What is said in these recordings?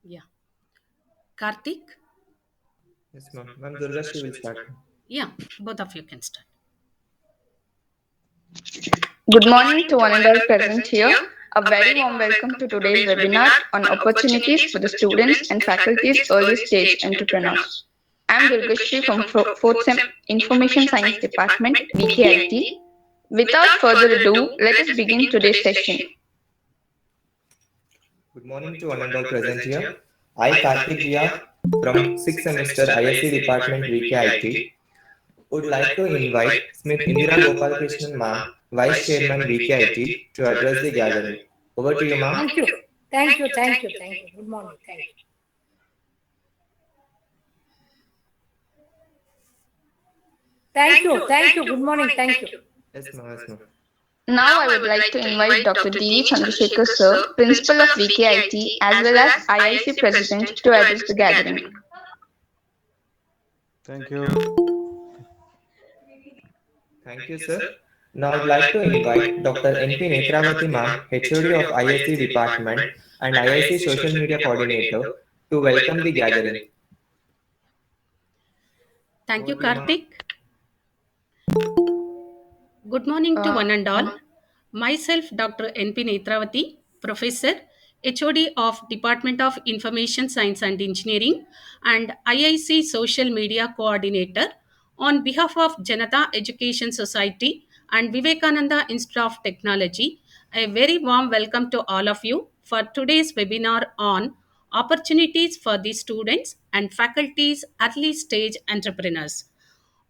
Yeah. Karthik? Yes, ma'am. Ma'am, Durgashi will start. Yeah, both of you can start. Good morning to one and all present here. A very warm welcome to today's webinar on opportunities for the students and faculties early stage entrepreneurs. I am Durgashri from 4th Sem Information Science Department, VKIT. Without further ado, let us begin today's session. Good morning to one and all present here. I, Karthik Jia, from 6th semester ISC Department VKIT, would like to invite Smith Indira Gopalakrishnan ma'am, Vice Chairman VKIT, to address the gathering. Over to you, ma'am. Thank you. Thank you. Thank you. Thank you. Good morning. Thank you. Thank you. Thank you. Good morning. Thank you. Yes, ma'am. Yes, ma'am. Now I would like to invite Dr. D. Chandrasekhar Sir, Principal of VKIT as well as IIC President to address the gathering. Thank you. Thank you, sir. Now I'd like to invite Dr. N.P. Netravati ma'am, HOD of ISC Department and IIC Social Media Coordinator, to welcome the gathering. Thank you, Karthik. Good morning to one and all. Myself, Dr. N.P. Netravati, Professor, HOD of Department of Information Science and Engineering and IIC Social Media Coordinator, on behalf of Janata Education Society and Vivekananda Institute of Technology, a very warm welcome to all of you for today's webinar on opportunities for the students and faculties early stage entrepreneurs,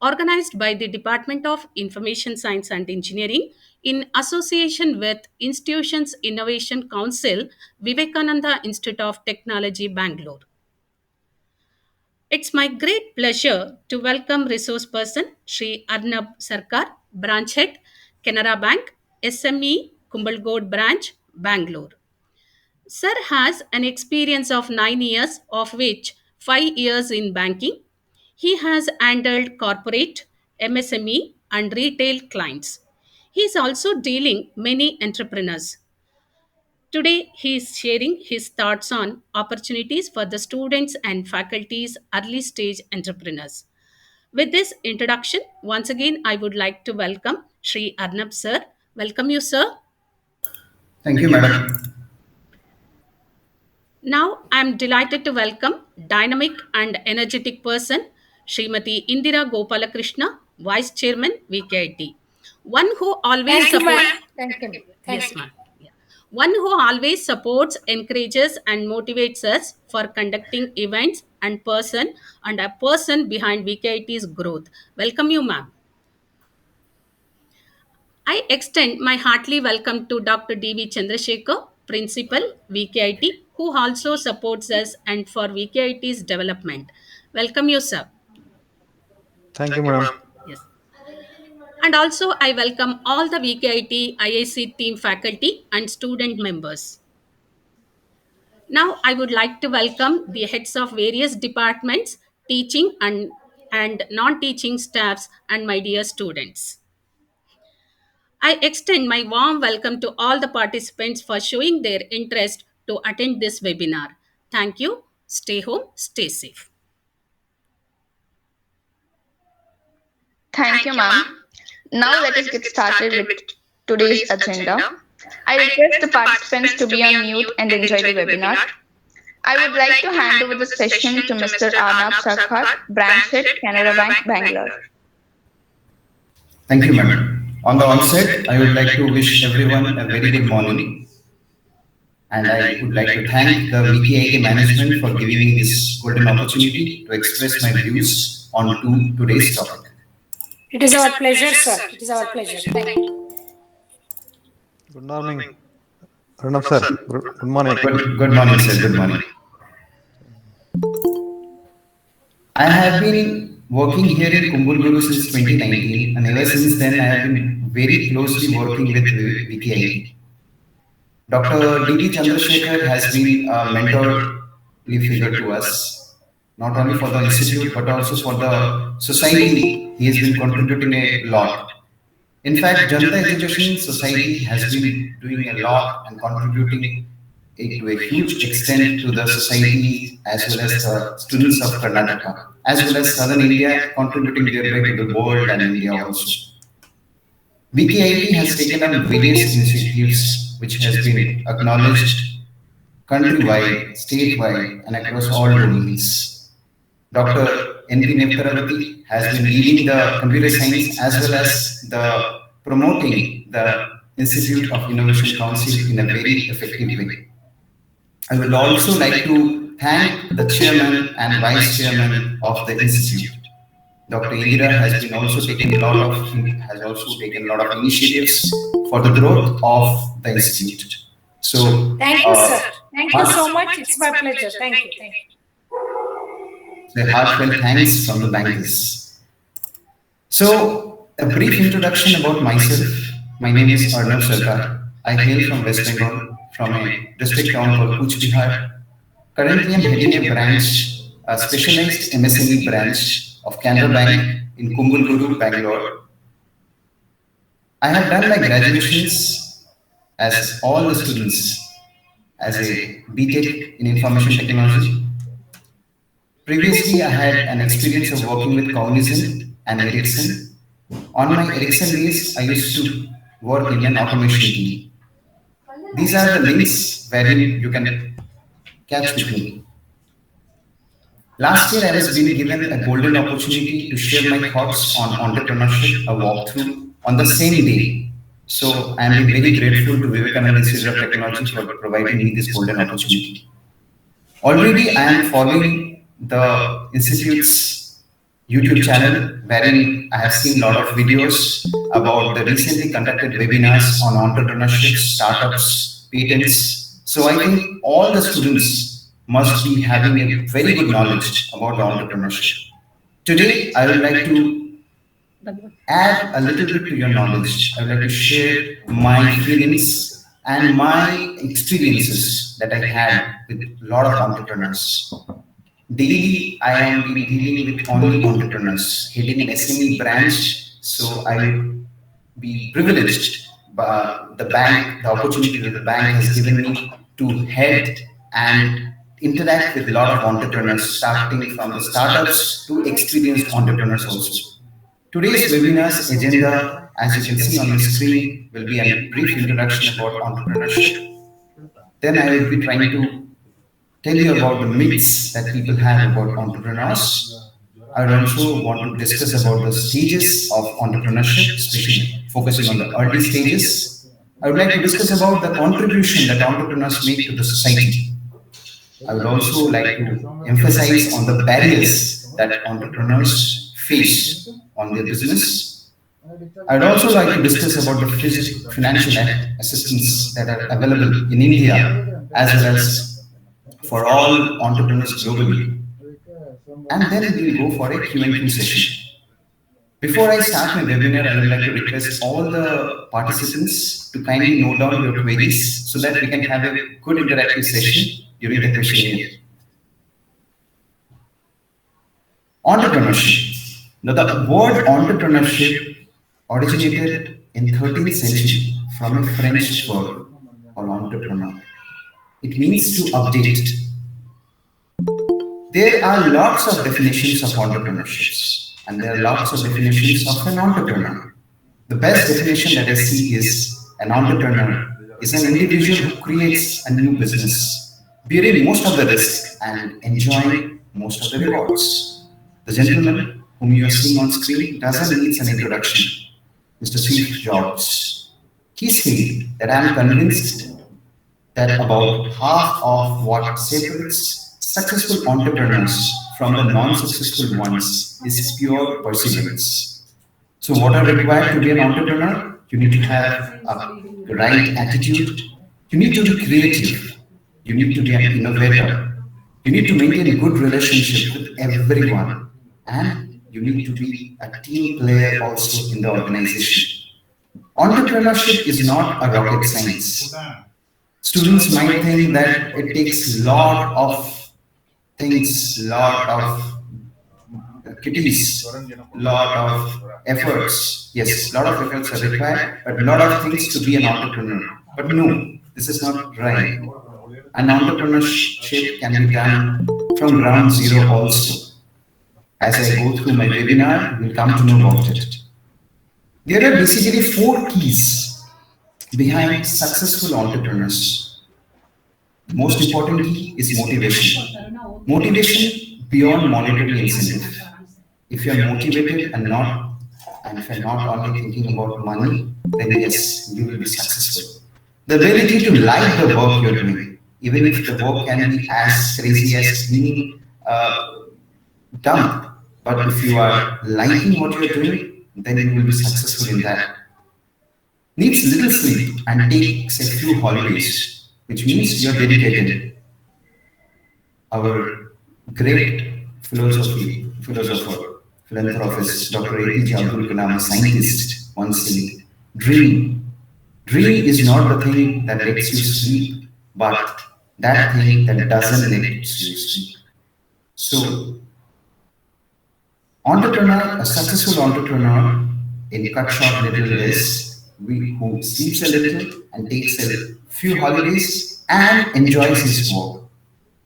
organized by the Department of Information Science and Engineering in association with Institutions Innovation Council, Vivekananda Institute of Technology, Bangalore. It's my great pleasure to welcome resource person Sri Arnab Sarkar, Branch Head, Canara Bank, SME, Kumbalgod Branch, Bangalore. Sir has an experience of 9 years, of which 5 years in banking. He has handled corporate, MSME, and retail clients. He is also dealing many entrepreneurs. Today, he is sharing his thoughts on opportunities for the students and faculties early stage entrepreneurs. With this introduction, once again, I would like to welcome Sri Arnab sir. Welcome you, sir. Thank you, madam. Now, I am delighted to welcome dynamic and energetic person, Srimati Indira Gopalakrishna, Vice Chairman, VKIT. One who always Thank you, supports. ma'am. Thank you. Thank Yes, you. ma'am. Yeah. One who always supports, encourages, and motivates us for conducting events and a person behind VKIT's growth. Welcome you, ma'am. I extend my heartily welcome to Dr. D.V. Chandrasekhar, Principal, VKIT, who also supports us and for VKIT's development. Welcome you, sir. Thank you, madam. Yes. And also, I welcome all the VKIT IIC team faculty and student members. Now, I would like to welcome the heads of various departments, teaching and non teaching staffs, and my dear students. I extend my warm welcome to all the participants for showing their interest to attend this webinar. Thank you. Stay home, stay safe. Thank you, ma'am. Now let us get started with today's agenda. I request the participants to be on mute and enjoy the webinar. I would like to hand over the session to Mr. Arnab Sarkar, Branch Head, Canara Bank, Bangalore. Thank you, madam. On the onset, I would like to wish everyone a very good morning. And I would like to thank the VKIT management for giving me this golden opportunity to express my views on today's topic. It is our pleasure, sir. It is our pleasure. Thank you. Good morning. Arnab sir. Good morning. Good morning, sir. Good morning. I have been working here in Kumbalguru since 2019, and ever since then, I have been very closely working with VKIT. Dr. D.V. Chandrasekhar has been a mentorly figure to us, not only for the institute but also for the society. He has been contributing a lot. In fact, Janata Education Society has been doing a lot and contributing to a huge extent to the society as well as the students of Karnataka, as well as Southern India, contributing thereby to the world and India also. VKIT has taken up various initiatives which has been acknowledged countrywide, statewide, and across all domains. Dr. N.P. Neptaravati has been leading the computer science as well as the promoting the Institute of Innovation Council in a very effective way. I would also like to thank the chairman and vice chairman of the institute. Dr. Indira has also taken a lot of initiatives for the growth of the institute. So thank you, sir. Thank you so much. It's my pleasure. Thank you. Thank you. A heartfelt thanks from the bankers. So, a brief introduction about myself. My name is Arnav Sarkar. I hail from West Bengal, from a district town called Kuch Bihar. Currently, I'm heading a branch, a specialized MSME branch of Canara Bank in Kumbulguru, Bangalore. I have done my graduations as all the students as a BTech in Information Technology. Previously, I had an experience of working with Organised and Ericsson. On my Ericsson days, I used to work in an automation team. These are the links wherein you can catch with me. Last year, I was being given a golden opportunity to share my thoughts on entrepreneurship, a walkthrough on the same day. So I am very grateful to Vivekananda Institute of Technology for providing me this golden opportunity. Already, I am following the Institute's YouTube channel, wherein I have seen a lot of videos about the recently conducted webinars on entrepreneurship, startups, patents. So I think all the students must be having a very good knowledge about the entrepreneurship. Today, I would like to add a little bit to your knowledge. I would like to share my feelings and my experiences that I had with a lot of entrepreneurs. Daily, I am dealing with only entrepreneurs, heading an SME branch, so I will be privileged by the bank, the opportunity that the bank has given me to head and interact with a lot of entrepreneurs, starting from the startups to experienced entrepreneurs also. Today's webinar's agenda, as you can see on the screen, will be a brief introduction about entrepreneurship. Then I will be trying to tell you about the myths that people have about entrepreneurs. I would also want to discuss about the stages of entrepreneurship, especially focusing on the early stages. I would like to discuss about the contribution that entrepreneurs make to the society. I would also like to emphasize on the barriers that entrepreneurs face on their business. I would also like to discuss about the financial assistance that are available in India as well as for all entrepreneurs globally. And then we will go for a Q&A session. Before I start my webinar, I would like to request all the participants to kindly note down your queries so that we can have a good interactive session during the questionnaire. Entrepreneurship. Now, the word entrepreneurship originated in 13th century from a French word or entrepreneur. It means to update. There are lots of definitions of entrepreneurships, and there are lots of definitions of an entrepreneur. The best definition that I see is an entrepreneur is an individual who creates a new business, bearing most of the risk and enjoying most of the rewards. The gentleman whom you are seeing on screen doesn't need an introduction, Mr. Steve Jobs. He said that I am convinced that about half of what separates successful entrepreneurs from the non-successful ones is pure perseverance. So what are required to be an entrepreneur? You need to have a right attitude. You need to be creative. You need to be an innovator. You need to maintain a good relationship with everyone. And you need to be a team player also in the organization. Entrepreneurship is not a rocket science. Students might think that it takes a lot of things, lot of kitties, lot of efforts. Yes, a lot of efforts are required, but a lot of things to be an entrepreneur. But no, this is not right. and entrepreneurship can be done from ground zero also. As I go through my webinar, you'll come to know about it. There are basically 4 keys behind successful entrepreneurs. The most important key is motivation. Motivation beyond monetary incentive. If you are motivated and if you're not only thinking about money, then yes, you will be successful. The ability to like the work you're doing, even if the work can be as crazy as cleaning dump, but if you are liking what you're doing, then you will be successful in that. Needs little sleep and takes a few holidays, which means you're dedicated. Our great philosopher, philanthropist, Dr. APJ Abdul Kalam, a scientist, once said, dream is not the thing that lets you sleep, but that thing that doesn't let you sleep. So, a successful entrepreneur, in cut short little is who sleeps a little and takes a few holidays and enjoys his work.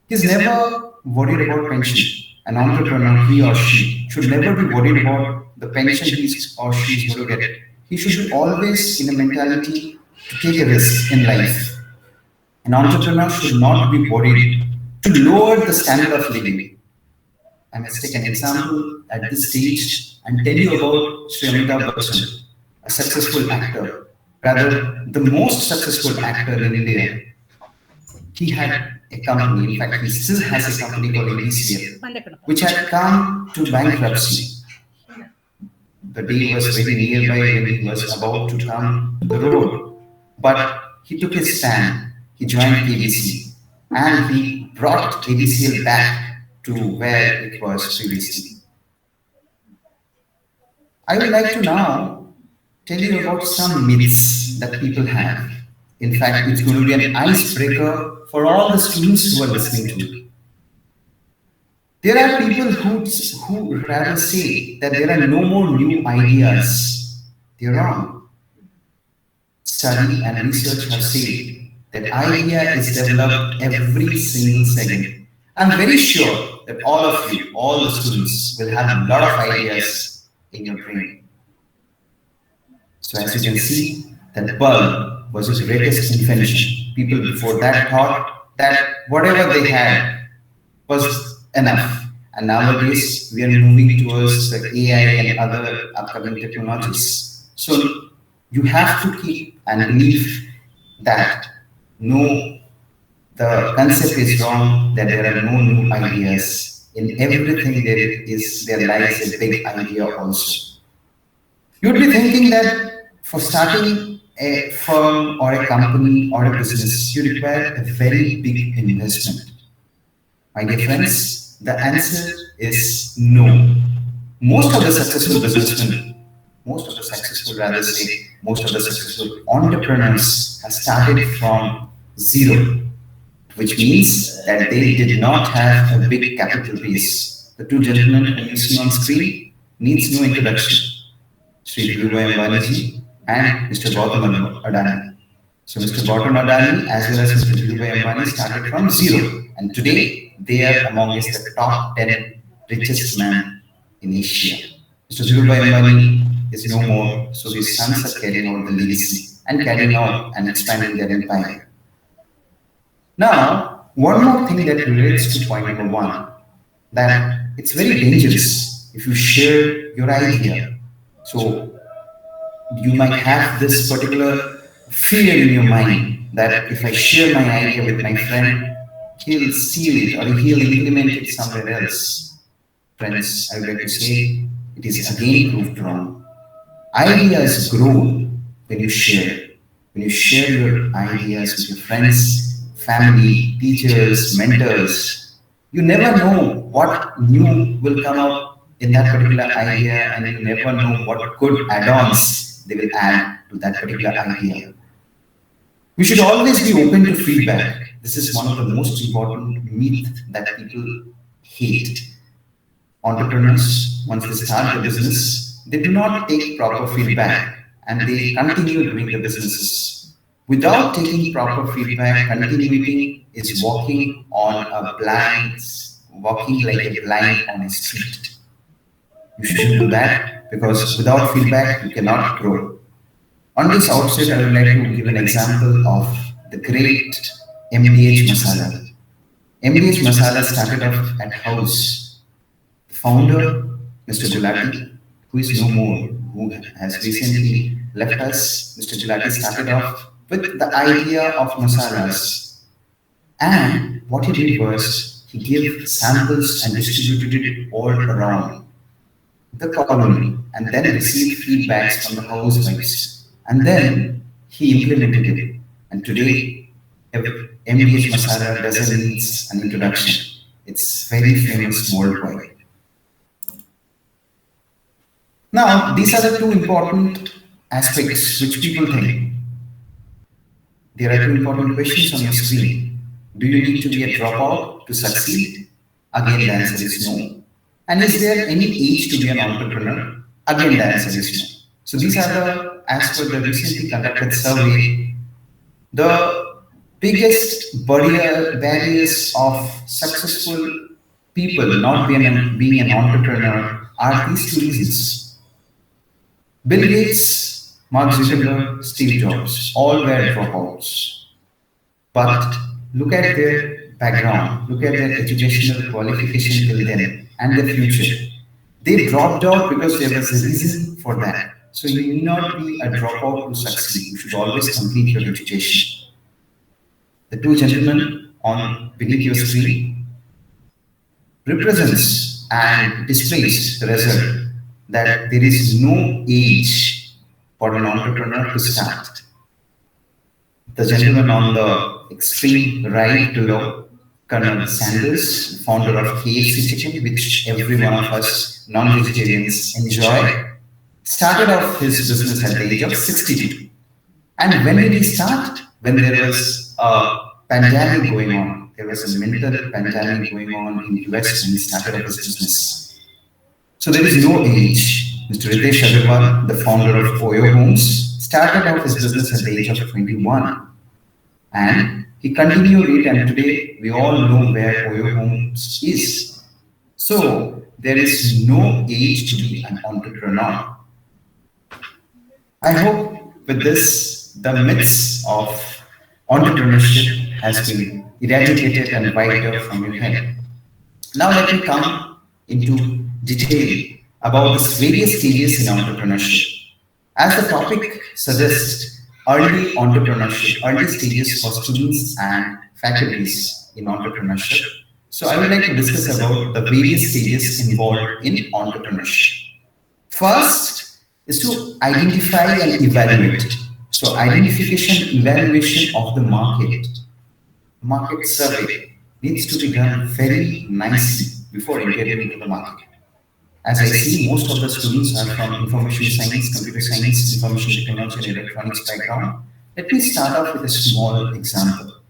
He's never worried about pension. An entrepreneur, he or she, should never be worried about the pension he or she is going to get. He should be always in a mentality to take a risk in life. An entrepreneur should not be worried to lower the standard of living. I must take an example at this stage and tell you about Sri Amitabh Bachchan, a successful actor, rather the most successful actor in India. He had a company, in fact he still has a company called VKIT, which had come to bankruptcy. The day was very nearby when he was about to come to the road. But he took his stand, he joined KBC, and he brought KBCL back to where it was previously. I would like to now tell you about some myths that people have. In fact, it's going to be an icebreaker for all the students who are listening to it. There are people who rather say that there are no more new ideas. They're wrong. Study and research have said that idea is developed every single second. I'm very sure that all of you, all the students, will have a lot of ideas in your brain. So as you can see, that bulb was his greatest invention. People before that thought that whatever they had was enough. And nowadays, we are moving towards the AI and other upcoming technologies. So you have to keep and believe that the concept is wrong, that there are no new ideas. In everything there lies a big idea also. You would be thinking that for starting a firm or a company or a business, you require a very big investment. My dear friends, the answer is no. Most of the successful businessmen, most of the successful entrepreneurs have started from zero, which means that they did not have a big capital base. The 2 gentlemen whom you see on screen needs no introduction. Sri Dhirubhai Ambani and Mr. Gautam Adani. So Mr. Gautam Adani as well as Mr. Dhirubhai Ambani started from zero, and today they are amongst the top 10 richest men in Asia. Mr. Dhirubhai Ambani is no more, so his sons are carrying out the legacy and carrying out and expanding their empire. Now, one more thing that relates to point number 1, that it's very dangerous if you share your idea. So you might have this particular fear in your mind that if I share my idea with my friend, he'll steal it or he'll implement it somewhere else. Friends, I would like to say it is again proved wrong. Ideas grow when you share. When you share your ideas with your friends, family, teachers, mentors, you never know what new will come up in that particular idea, and you never know what good add-ons they will add to that particular idea. We should always be open to feedback. This is one of the most important myths that people hate. Entrepreneurs, once they start the business, they do not take proper feedback and they continue doing the businesses. Without taking proper feedback, continuing is walking like a blind on a street. You shouldn't do that because without feedback, you cannot grow. On this outset, I would like to give an example of the great MDH Masala. MDH Masala started off at house. The founder, Mr. Gulati, who is no more, who has recently left us, Mr. Gulati started off with the idea of masalas. And what he did was, he gave samples and distributed it all around the colony and then received feedbacks from the housewives. And then he implemented it. And today, MDH Masala doesn't need an introduction. It's very famous worldwide. Now, these are the two important aspects which people think. There are two important questions on your screen. Do you need to be a dropout to succeed? Again, the answer is no. And is there any age to be an entrepreneur? Again, the answer is no. So these are as per the recently conducted survey, the biggest barriers of successful people not being an entrepreneur are these two reasons. Bill Gates, Mark Zuckerberg, Steve Jobs, all were dropouts. But look at their background, look at their educational qualification till then and their future. They dropped out because there was a reason for that. So you need not be a dropout to succeed. You should always complete your education. The two gentlemen on beneath your screen represents and displays the result that there is no age for an entrepreneur to start. The gentleman on the extreme right below, Colonel Sanders, founder of KFC Chicken, which every one of us non-vegetarians enjoy, started off his business at the age of 62. And when did he start? When there was a pandemic going on. There was a mental pandemic going on in the US when he started off his business. So there is no age. Mr. Ritesh Agarwal, the founder of Oyo Homes, started off his business at the age of 21. And he continued it, and today we all know where Oyo Homes is. So there is no age to be an entrepreneur. I hope with this, the myths of entrepreneurship has been eradicated and wiped out from your head. Now let me come into detail about the various stages in entrepreneurship. As the topic suggests, early entrepreneurship, early stages for students and faculties in entrepreneurship. So I would like to discuss about the various stages involved in entrepreneurship. First is to identify and evaluate. So identification, evaluation of the market survey needs to be done very nicely before entering into the market. As I see, most of the students are from information science, computer science, information technology and electronics background. Let me start off with a small example.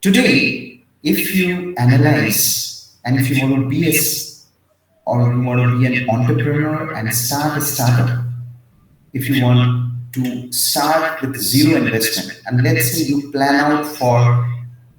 Today, if you analyze and if you want to be an entrepreneur and start a startup, if you want to start with zero investment, and let's say you plan out for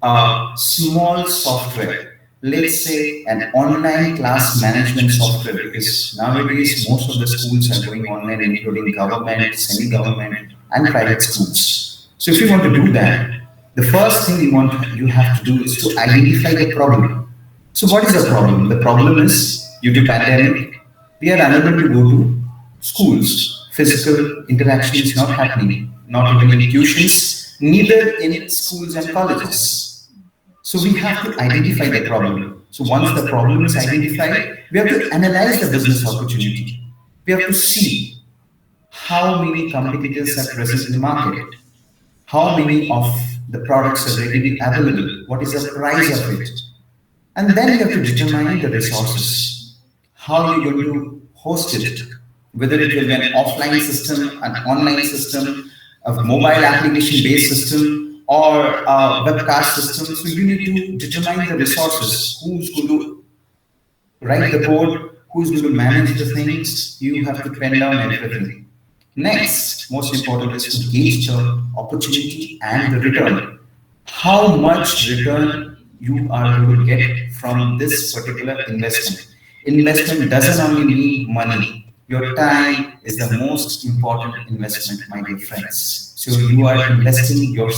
a small software, let's say an online class management software, because nowadays most of the schools are going online, including government, semi-government and private schools. So if you want to do that, the first thing you have to do is to identify the problem. So what is the problem? The problem is, due to pandemic, we are unable to go to schools. Physical interaction is not happening, not even in tuitions, neither in schools and colleges. So we have to identify the problem. So once the problem is identified, we have to analyze the business opportunity. We have to see how many competitors are present in the market, how many of the products are readily available, what is the price of it. And then you have to determine the resources, how you're going to host it, whether it will be an offline system, an online system, a mobile application-based system, or a webcast system. So you need to determine the resources, who's going to write the code, who's going to manage the things. You have to pen down everything. Next, most important is to gauge the opportunity and the return. How much return you are going to get from this particular investment. Investment doesn't only mean money. Your time is the most important investment, my dear friends. So you are investing your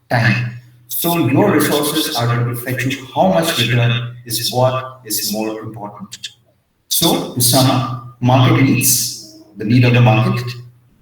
time. So your resources are going to fetch you how much return is what is more important. So to sum up, market needs, the need of the market.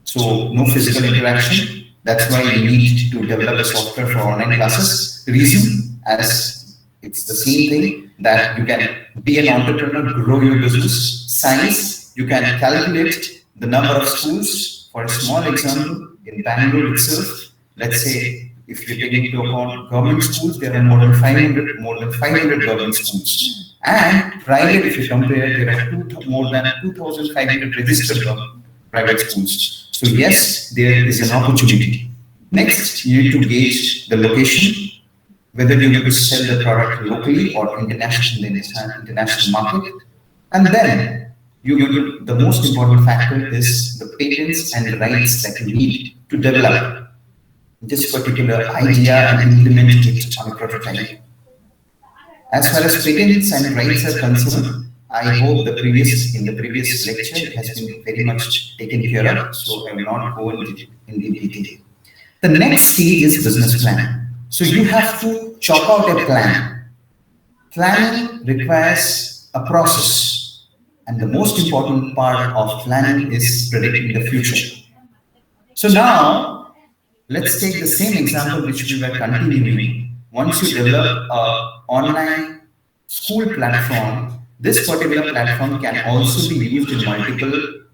So no physical interaction. That's why we need to develop a software for online classes. Reason, as it's the same thing, that you can be an entrepreneur, grow your business. Science, you can calculate the number of schools. For a small example, in Bangalore itself, let's say if you take into account government schools, there are more than 500 government schools. And private, if you compare, there are more than 2,500 registered private schools. So yes, there is an opportunity. Next, you need to gauge the location, whether you need to sell the product locally or internationally in an international market. And then the most important factor is the patents and the rights that you need to develop this particular idea and implement it on a prototype. As far as patents and rights are concerned, I hope in the previous lecture it has been very much taken care of, so I will not go into detail. The next stage is business plan. So you have to chalk out a plan. Planning requires a process, and the most important part of planning is predicting the future. So now, let's take the same example which we were continuing. Once you develop an online school platform, this particular platform can also be used in multiple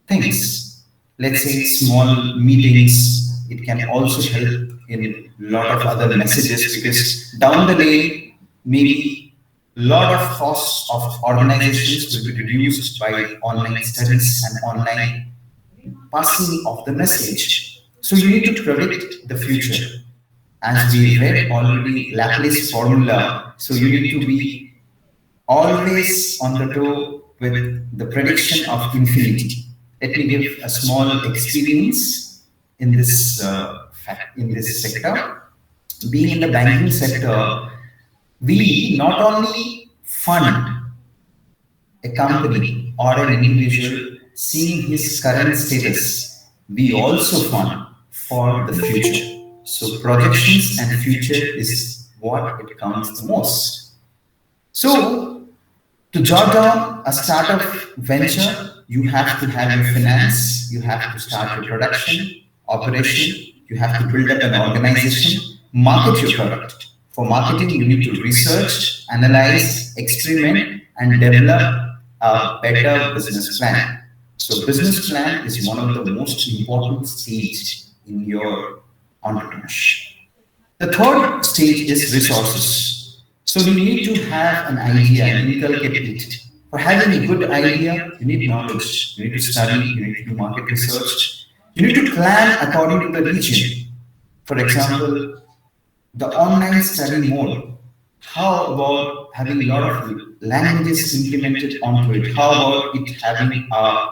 things. Let's say small meetings. It can also help in a lot of other messages, because down the lane, maybe a lot of costs of organizations will be reduced by online studies and online passing of the message. So you need to predict the future. As we read already Laplace formula, so you need to be always on the toe with the prediction of infinity. Let me give a small experience in this sector. Being in the banking sector, we not only fund a company or an individual seeing his current status, we also fund for the future. So projections and future is what it counts the most. So to jot down a startup venture, you have to have your finance, you have to start your production, operation, you have to build up an organization, market your product. For marketing, you need to research, analyze, experiment, and develop a better business plan. So business plan is one of the most important stages in your entrepreneurship. The third stage is resources. So you need to have an idea and inculcate it. For having a good idea, you need knowledge. You need to study, you need to do market research. You need to plan according to the region. For example, the online study mode. How about having a lot of languages implemented onto it? How about it having an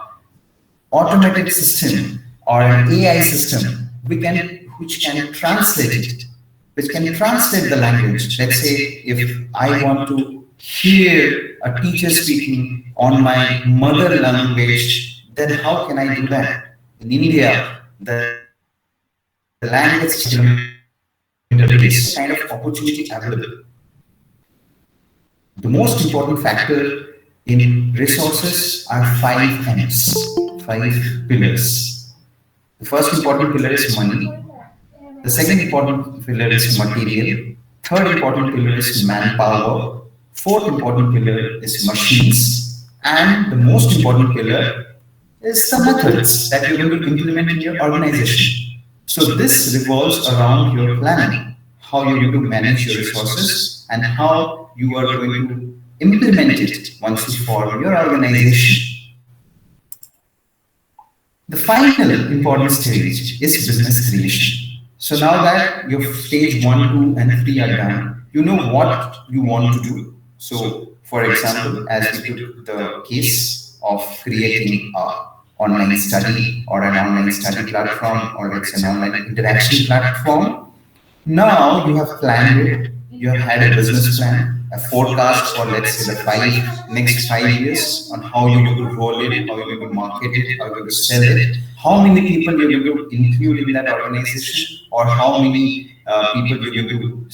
automated system or an AI system which can translate it, which can translate the language. Let's say if I want to hear a teacher speaking on my mother language, then how can I do that? In India, the language is kind of opportunity available. The most important factor in resources are 5 M's, 5 pillars. The first important pillar is money. The second important pillar is material. Third important pillar is manpower. Fourth important pillar is machines. And the most important pillar is the methods that you're going to implement in your organization. So this revolves around your planning, how you're going to manage your resources and how you are going to implement it once you form your organization. The final important stage is business creation. So now that your stage 1, 2, and 3 are done, you know what you want to do. So, for example, as we took the case of creating a online study or an online study platform, or it's an online interaction platform. Now you have planned it, you have had a business plan, a forecast for, let's say, the next 5 years on how you're going to roll it, how you're going to market it, how you're going to sell it, how many people you're going to include in that organization, or how many people you're going to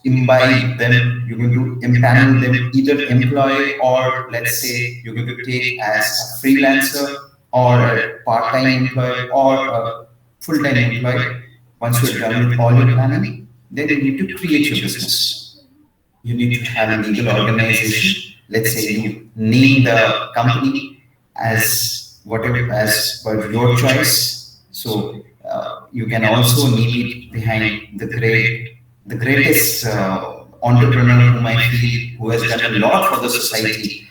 imbibe them, you're going to empanel them, either employ, or let's say you're going to take as a freelancer or a part-time employee or a full-time employee. Once you're done with all your planning, then you need to create your business. You need to have a legal organization. Let's say you name the company as whatever, as per your choice. So you can also name it behind the greatest entrepreneur whom I feel, who has done a lot for the society,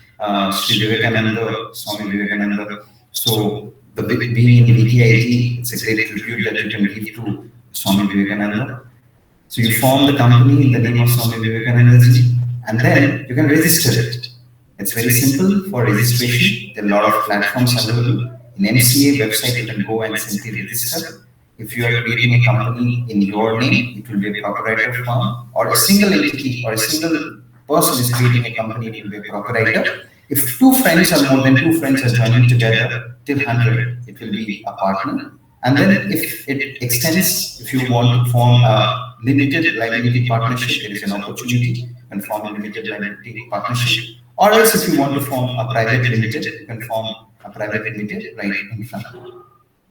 Sri Vivekananda, Swami Vivekananda. So being in VKIT, it's a great tribute that you can give to Swami Vivekananda. So you form the company in the name of Swami Vivekananda ji, and then you can register it. It's very simple for registration. There are a lot of platforms available. In MCA website, you can go and simply register. If you are creating a company in your name, it will be a proprietor firm, or a single entity or a single person is creating a company, it will be a proprietor. If two friends or more than two friends are joining together till 100, it will be a partner. And then if it extends, if you want to form a limited liability partnership, there is an opportunity. You can form a limited liability partnership. Or else if you want to form a private limited, you can form a private limited right in front.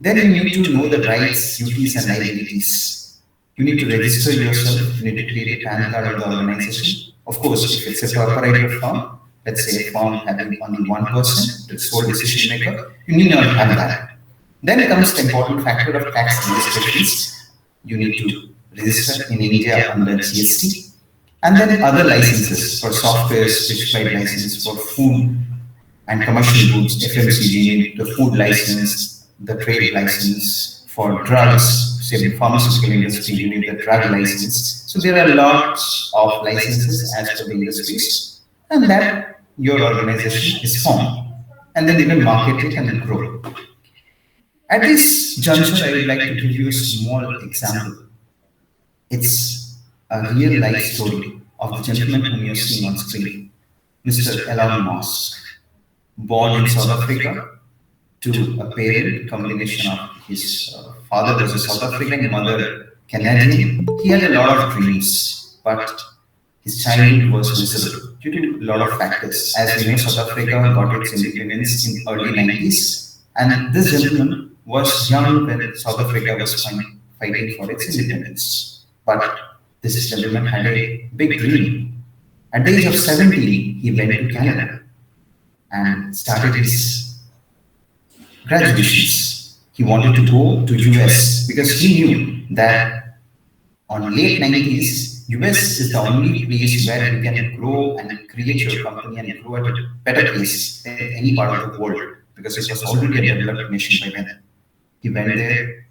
Then you need to know the rights, duties and liabilities. You need to register yourself, you need to create a PAN card of the organization. Of course, if it's a proprietor firm, let's say a firm having only one person, the sole decision maker, you need not have that. Then comes the important factor of tax registrations. You need to register in India under GST. And then other licenses for software, specified license for food and commercial goods, FMCG, you need the food license, the trade license for drugs, say the pharmaceutical industry, you need the drug license. So there are lots of licenses as per the industries, and that your organization is formed. And then you can market it and grow. At this juncture, I would like to give you a small example. It's a real life story of the gentleman whom you're seeing on screen, Mr. Elon Musk, born in South Africa to a parent combination of his father was a South African, mother Canadian. He had a lot of dreams, but his childhood was miserable due to a lot of factors. As we know, South Africa got its independence in early 90s, and this gentleman was young when South Africa was fighting for its independence. But this gentleman had a big dream. At the age of 17, he went to Canada and started his graduations. He wanted to go to US because he knew that on late 90s, US is the only place where you can grow and create your company and grow at a better pace than any part of the world, because it was already a developed nation by then. He went there.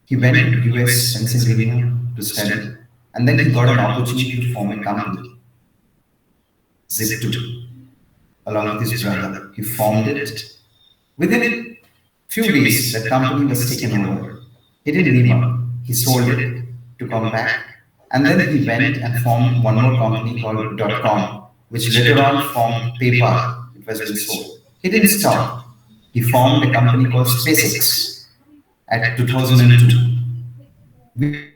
He went to US, Pennsylvania to study, and then he got an opportunity to form a company, Zip2, along with his brother. He formed it. Within a few days, the company was taken over. He didn't leave up. He sold it to come back, and then he went and formed one more company called .com, which later on formed PayPal. It was been sold. He didn't stop. He formed a company called SpaceX at 2002.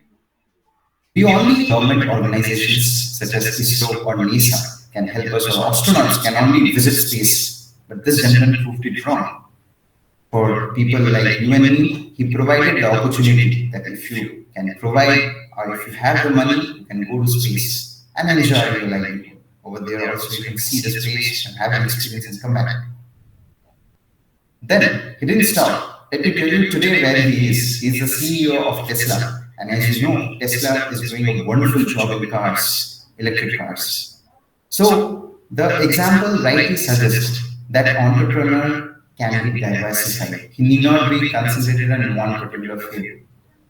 We only government organizations such as ISRO or NASA can help us, or astronauts can only visit space. But this gentleman proved it wrong. For people like you and me, he provided the opportunity that if you can provide, or if you have the money, you can go to space and enjoy your life. Over there also you can see the space and have an experience and come back. Then he didn't stop. Let me tell you today where he is. He is the CEO of Tesla. And as you know, Tesla is doing a wonderful job in cars, electric cars. So the example rightly suggests that entrepreneur can be diversified. He need not be concentrated on one particular field.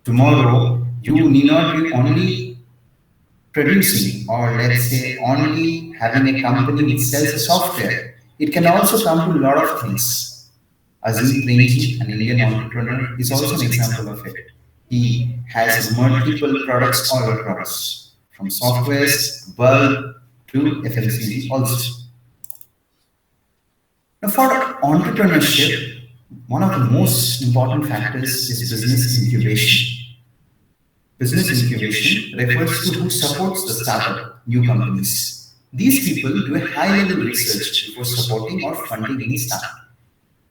Tomorrow, you need not be only producing, or let's say only having a company which sells a software. It can also come to a lot of things. Azim Premji, an Indian entrepreneur, is also an example of it. He has multiple products all across, from softwares, bulb to FMCG also. Now, for entrepreneurship, one of the most important factors is business incubation. Business incubation refers to who supports the startup, new companies. These people do a high-level research before supporting or funding any startup.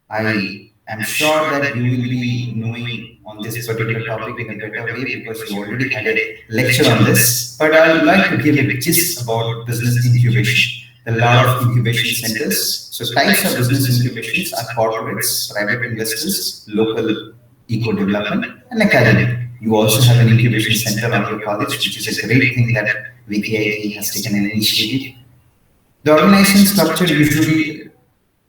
I am sure that you will be knowing on this particular topic in a better way because you already had a lecture on this. But I would like to give a gist about business incubation. There are a lot of incubation centers. So types of business incubations are corporates, private investors, local eco-development, and academic. You also have an incubation center on your college, which is a great thing that VKIT has taken an initiative. The organization structure usually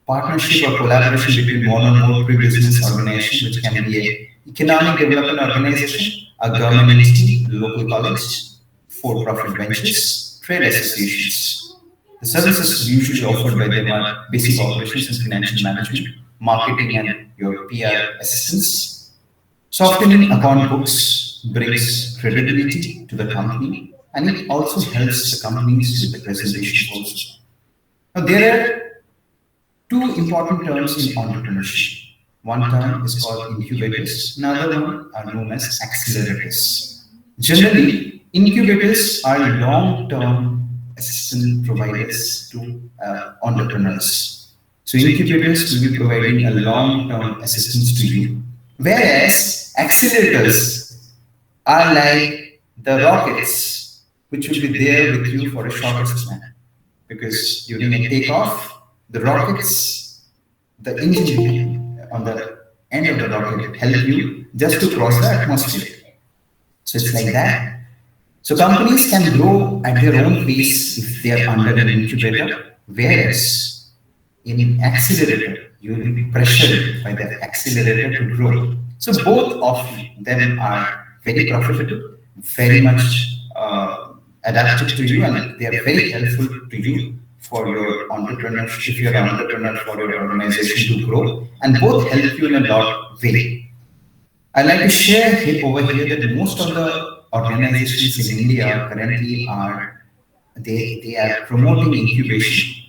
partnership or collaboration between one or more pre-business organization, which can be an economic development organization, a government entity, local college, for-profit ventures, trade associations. The services usually offered by them are basic operations and financial management, marketing and your PR assistance. Softening account books brings credibility to the company, and it also helps the companies with the presentation also. Now, there are two important terms in entrepreneurship. One term is called incubators, another one are known as accelerators. Generally, incubators are long-term assistance providers to entrepreneurs. So incubators will be providing a long-term assistance to you, whereas accelerators are like the rockets, which will be there with you for a shorter span. Because during a takeoff, the rockets, the engine on the end of the rocket help you just to cross the atmosphere. So it's like that. So companies can grow at their own pace if they are under an incubator, whereas in accelerator, you will be pressured by the accelerator to grow. So both of them are very profitable, very much adapted to you, and they are very helpful to you for your entrepreneurship, if you're an entrepreneur, for your organization to grow, and both help you in a lot of way. I'd like to share over here that most of the organizations in India currently are promoting incubation.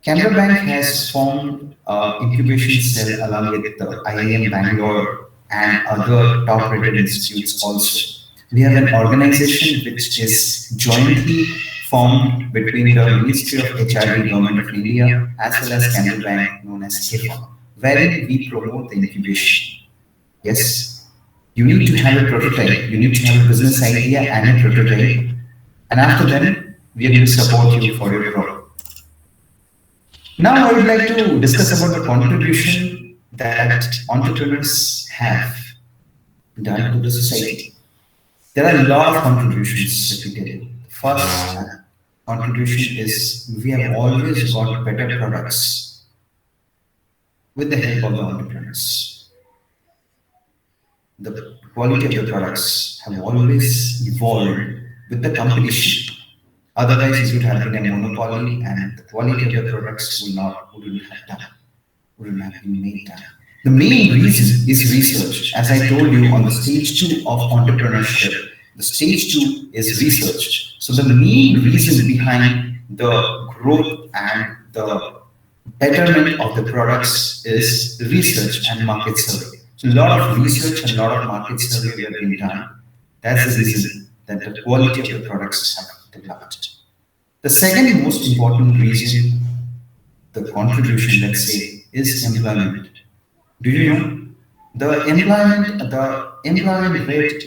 Canara Bank has formed incubation cell along with the IIM Bangalore and other top-rated institutes also. We have an organization which is jointly formed between the Ministry of HRD, Government of India, as well as Canara Bank, known as HIFA, wherein we promote the incubation. Yes, you need to have a prototype, you need to have a business idea and a prototype, and after that, we are going to support you for your growth. Now, I would like to discuss about the contribution that entrepreneurs have done to the society. There are a lot of contributions that we did. First contribution is we have always got better products with the help of the entrepreneurs. The quality of the products have always evolved with the competition. Otherwise, it would have been a monopoly, and the quality of the products wouldn't have been made done. The main reason is research. As I told you on the stage 2 of entrepreneurship, the stage 2 is research. So the main reason behind the growth and the betterment of the products is research and market survey. So a lot of research and a lot of market survey have been done. That's the reason that the quality of the products have developed. The second most important reason, the contribution, let's say, is employment. Do you know the employment rate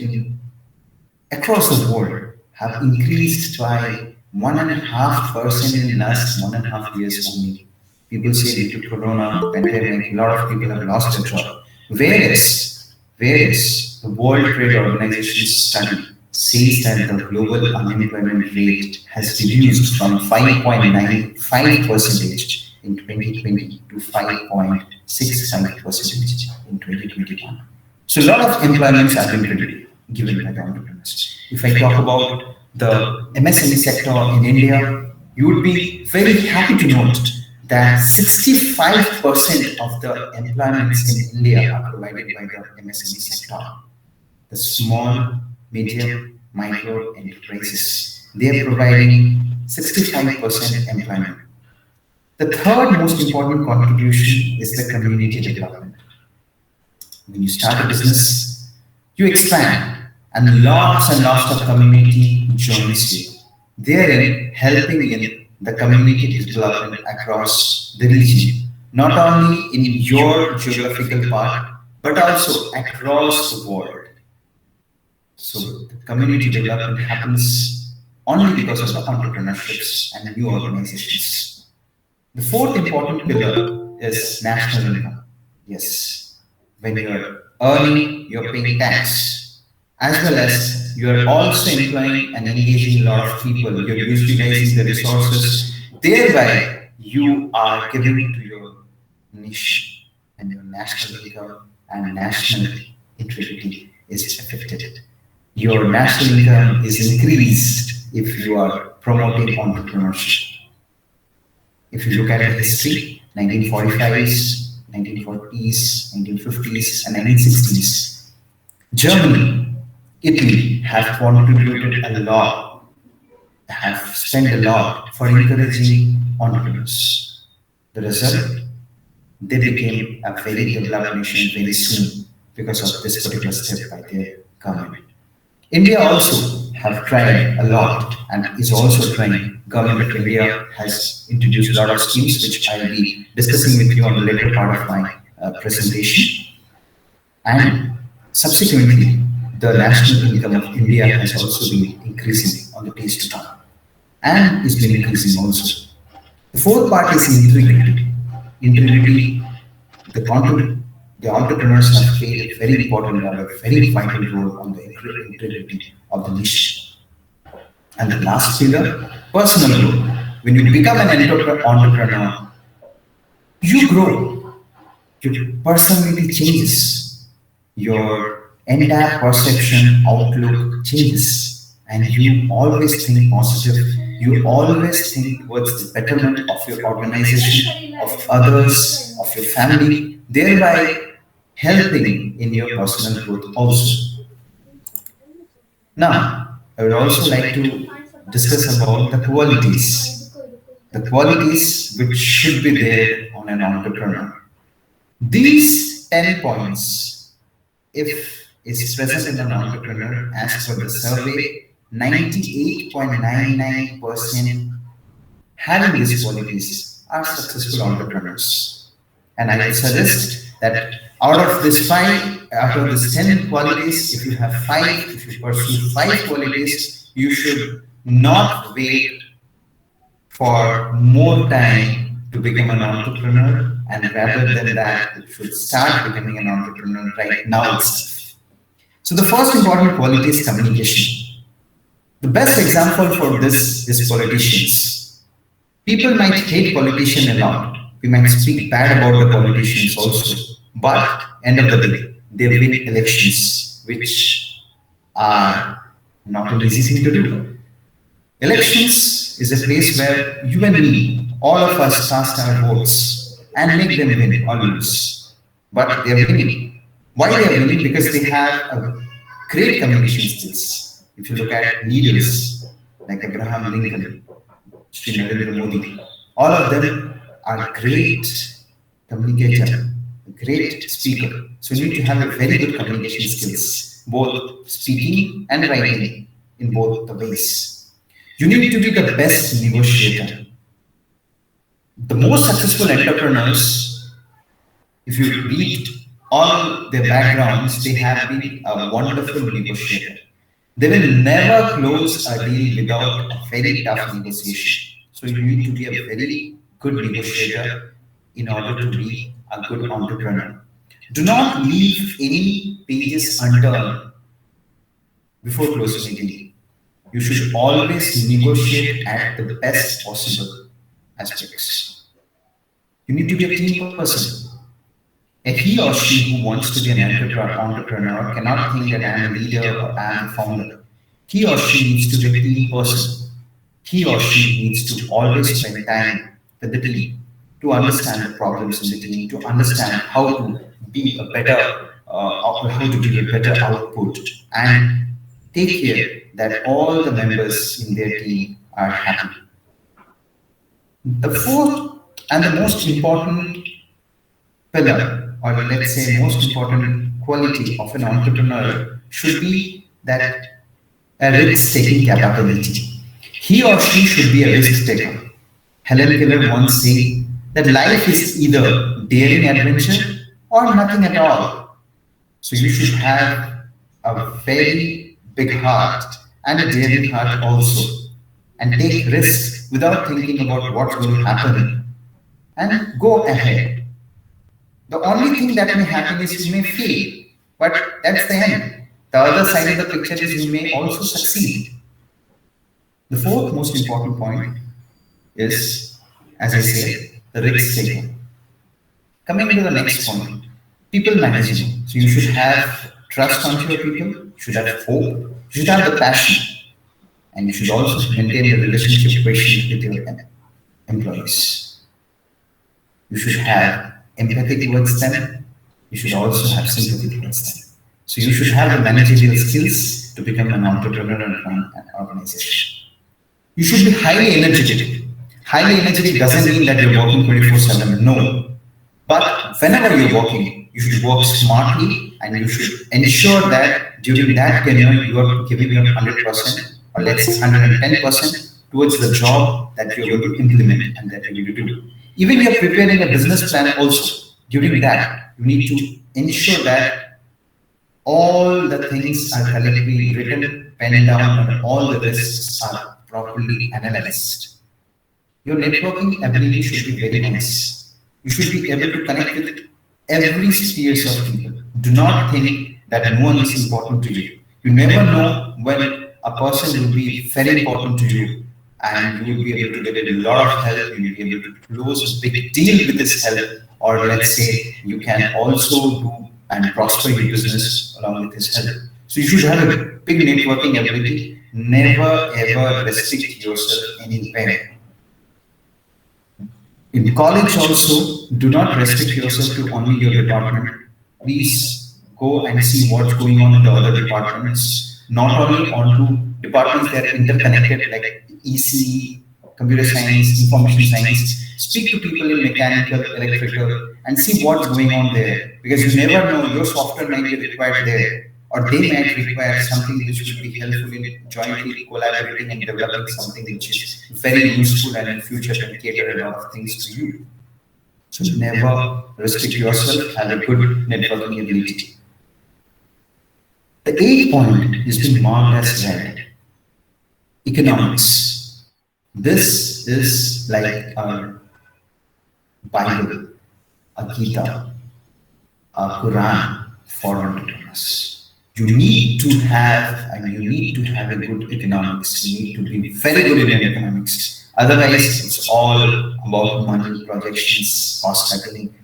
across the world have increased by 1.5% in the last 1.5 years only. People say due to Corona pandemic, a lot of people have lost their job. Whereas the World Trade Organization study says that the global unemployment rate has reduced from 5.95% in 2020 to 5.65% in 2021. So a lot of employments have been given by the entrepreneurs. If I talk about the MSME sector in India, you would be very happy to note that 65% of the employments in India are provided by the MSME sector. The small, medium, micro enterprises. They are providing 65% employment. The third most important contribution is the community development. When you start a business, you expand, and lots of community joins you. Therein, helping in the community development across the region, not only in your geographical part, but also across the world. So the community development happens only because of the entrepreneurships and new organizations. The fourth important pillar is national income. Yes, when you're earning, you're paying tax, as well as you're also employing and engaging a lot of people. You're utilizing the resources. Thereby, you are giving to your nation, and your national income and national integrity is affected. Your national income is increased if you are promoting entrepreneurship. If you look at the history, 1945s, 1940s, 1950s, and 1960s, Germany, Italy have contributed a lot, have spent a lot for encouraging entrepreneurs. The result, they became a very developed nation very soon because of this particular step by their government. India also have tried a lot and is also trying. Government of India has introduced a lot of schemes which I will be discussing with you on the later part of my presentation. And subsequently, the national income of India has also been increasing on the days to come, and is been increasing also. The fourth part is integrity. Integrity, the entrepreneurs have played a very important role, a very vital role on the integrity of the nation. And the last pillar, personal growth. When you become an entrepreneur, you grow. Your personality changes. Your entire perception, outlook changes. And you always think positive. You always think towards the betterment of your organization, of others, of your family, thereby helping in your personal growth also. Now, I would also like to discuss about the qualities which should be there on an entrepreneur. These 10 points, if it's present in an entrepreneur, as per the survey, 98.99% having these qualities are successful entrepreneurs. And I would suggest that out of this 10 qualities, if you have 5, if you pursue 5 qualities, you should not wait for more time to become an entrepreneur, and rather than that, you should start becoming an entrepreneur right now itself. So the first important quality is communication. The best example for this is politicians. People might hate politicians a lot. We might speak bad about the politicians also. But end of the day, they win elections, which are not an easy thing to do. Elections is a place where you and me, all of us cast our votes and make them win or lose. But they are winning. Why they are winning? Because they have a great communication skills. If you look at leaders like Abraham Lincoln, Sri Narendra Modi, all of them are great communicator, great speaker. So you need to have a very good communication skills, both speaking and writing in both the ways. You need to be the best negotiator. The most successful entrepreneurs, if you read all their backgrounds, they have been a wonderful negotiator. They will never close a deal without a very tough negotiation. So you need to be a very good negotiator in order to be a good entrepreneur. Do not leave any pages unturned before closing a deal. You should always negotiate at the best possible aspects. You need to be a team person. A he or she who wants to be an entrepreneur cannot think that I am a leader or I am a founder. He or she needs to be a team person. He or she needs to always spend time with the team to understand the problems in the team, to understand how to be a better, how to give a better output, and take care that all the members in their team are happy. The fourth and the most important pillar, or let's say most important quality of an entrepreneur should be that a risk-taking capability. He or she should be a risk taker. Helen Keller once said that life is either daring adventure or nothing at all. So you should have a very big heart and a daring heart also, and take risks without thinking about what's going to happen, and go ahead. The only thing that may happen is you may fail, but that's the end. The other side of the picture is you may also succeed. The fourth most important point is, as I said, the risk taking. Coming to the next point, people management. So you should have trust onto your people, you should have hope, you should have the passion, and you should also maintain the relationship quotient with your employees. You should have empathy towards them, you should also have sympathy towards them. So you should have the managerial skills to become an entrepreneur and run an organization. You should be highly energetic. Highly energetic doesn't mean that you're working 24/7, no. But whenever you're working, you should work smartly, and you should ensure that during that tenure you are giving your 100%, or let's say 110% towards the job that you're going to implement and that you're going to do. Even if you're preparing a business plan also, during that, you need to ensure that all the things are correctly written, penned down, and all the risks are properly analyzed. Your networking ability should be very nice. You should be able to connect with every spheres of people. Do not think that no one is important to you. You never know when a person will be very important to you, and you will be able to get a lot of help. You will be able to close a big deal with this help, or let's say you can also do and prosper your business along with his help. So you should have a big networking ability. Never ever restrict yourself anywhere. In college also, do not restrict yourself to only your department. Please go and see what's going on in the other departments, not only onto departments that are interconnected like EC, computer science, information science. Speak to people in mechanical, electrical, and see what's going on there, because you never know, your software might be required there, or they might require something which would be helpful in jointly collaborating and developing something which is very useful and in future can cater a lot of things to you. So never restrict yourself, have a good networking ability. The 8th point is being marked as red. Economics. This is like a Bible, a Gita, a Quran for entrepreneurs. You need to have a good economics. You need to be very good in economics. Otherwise, it's all about money, projections, cost calculating,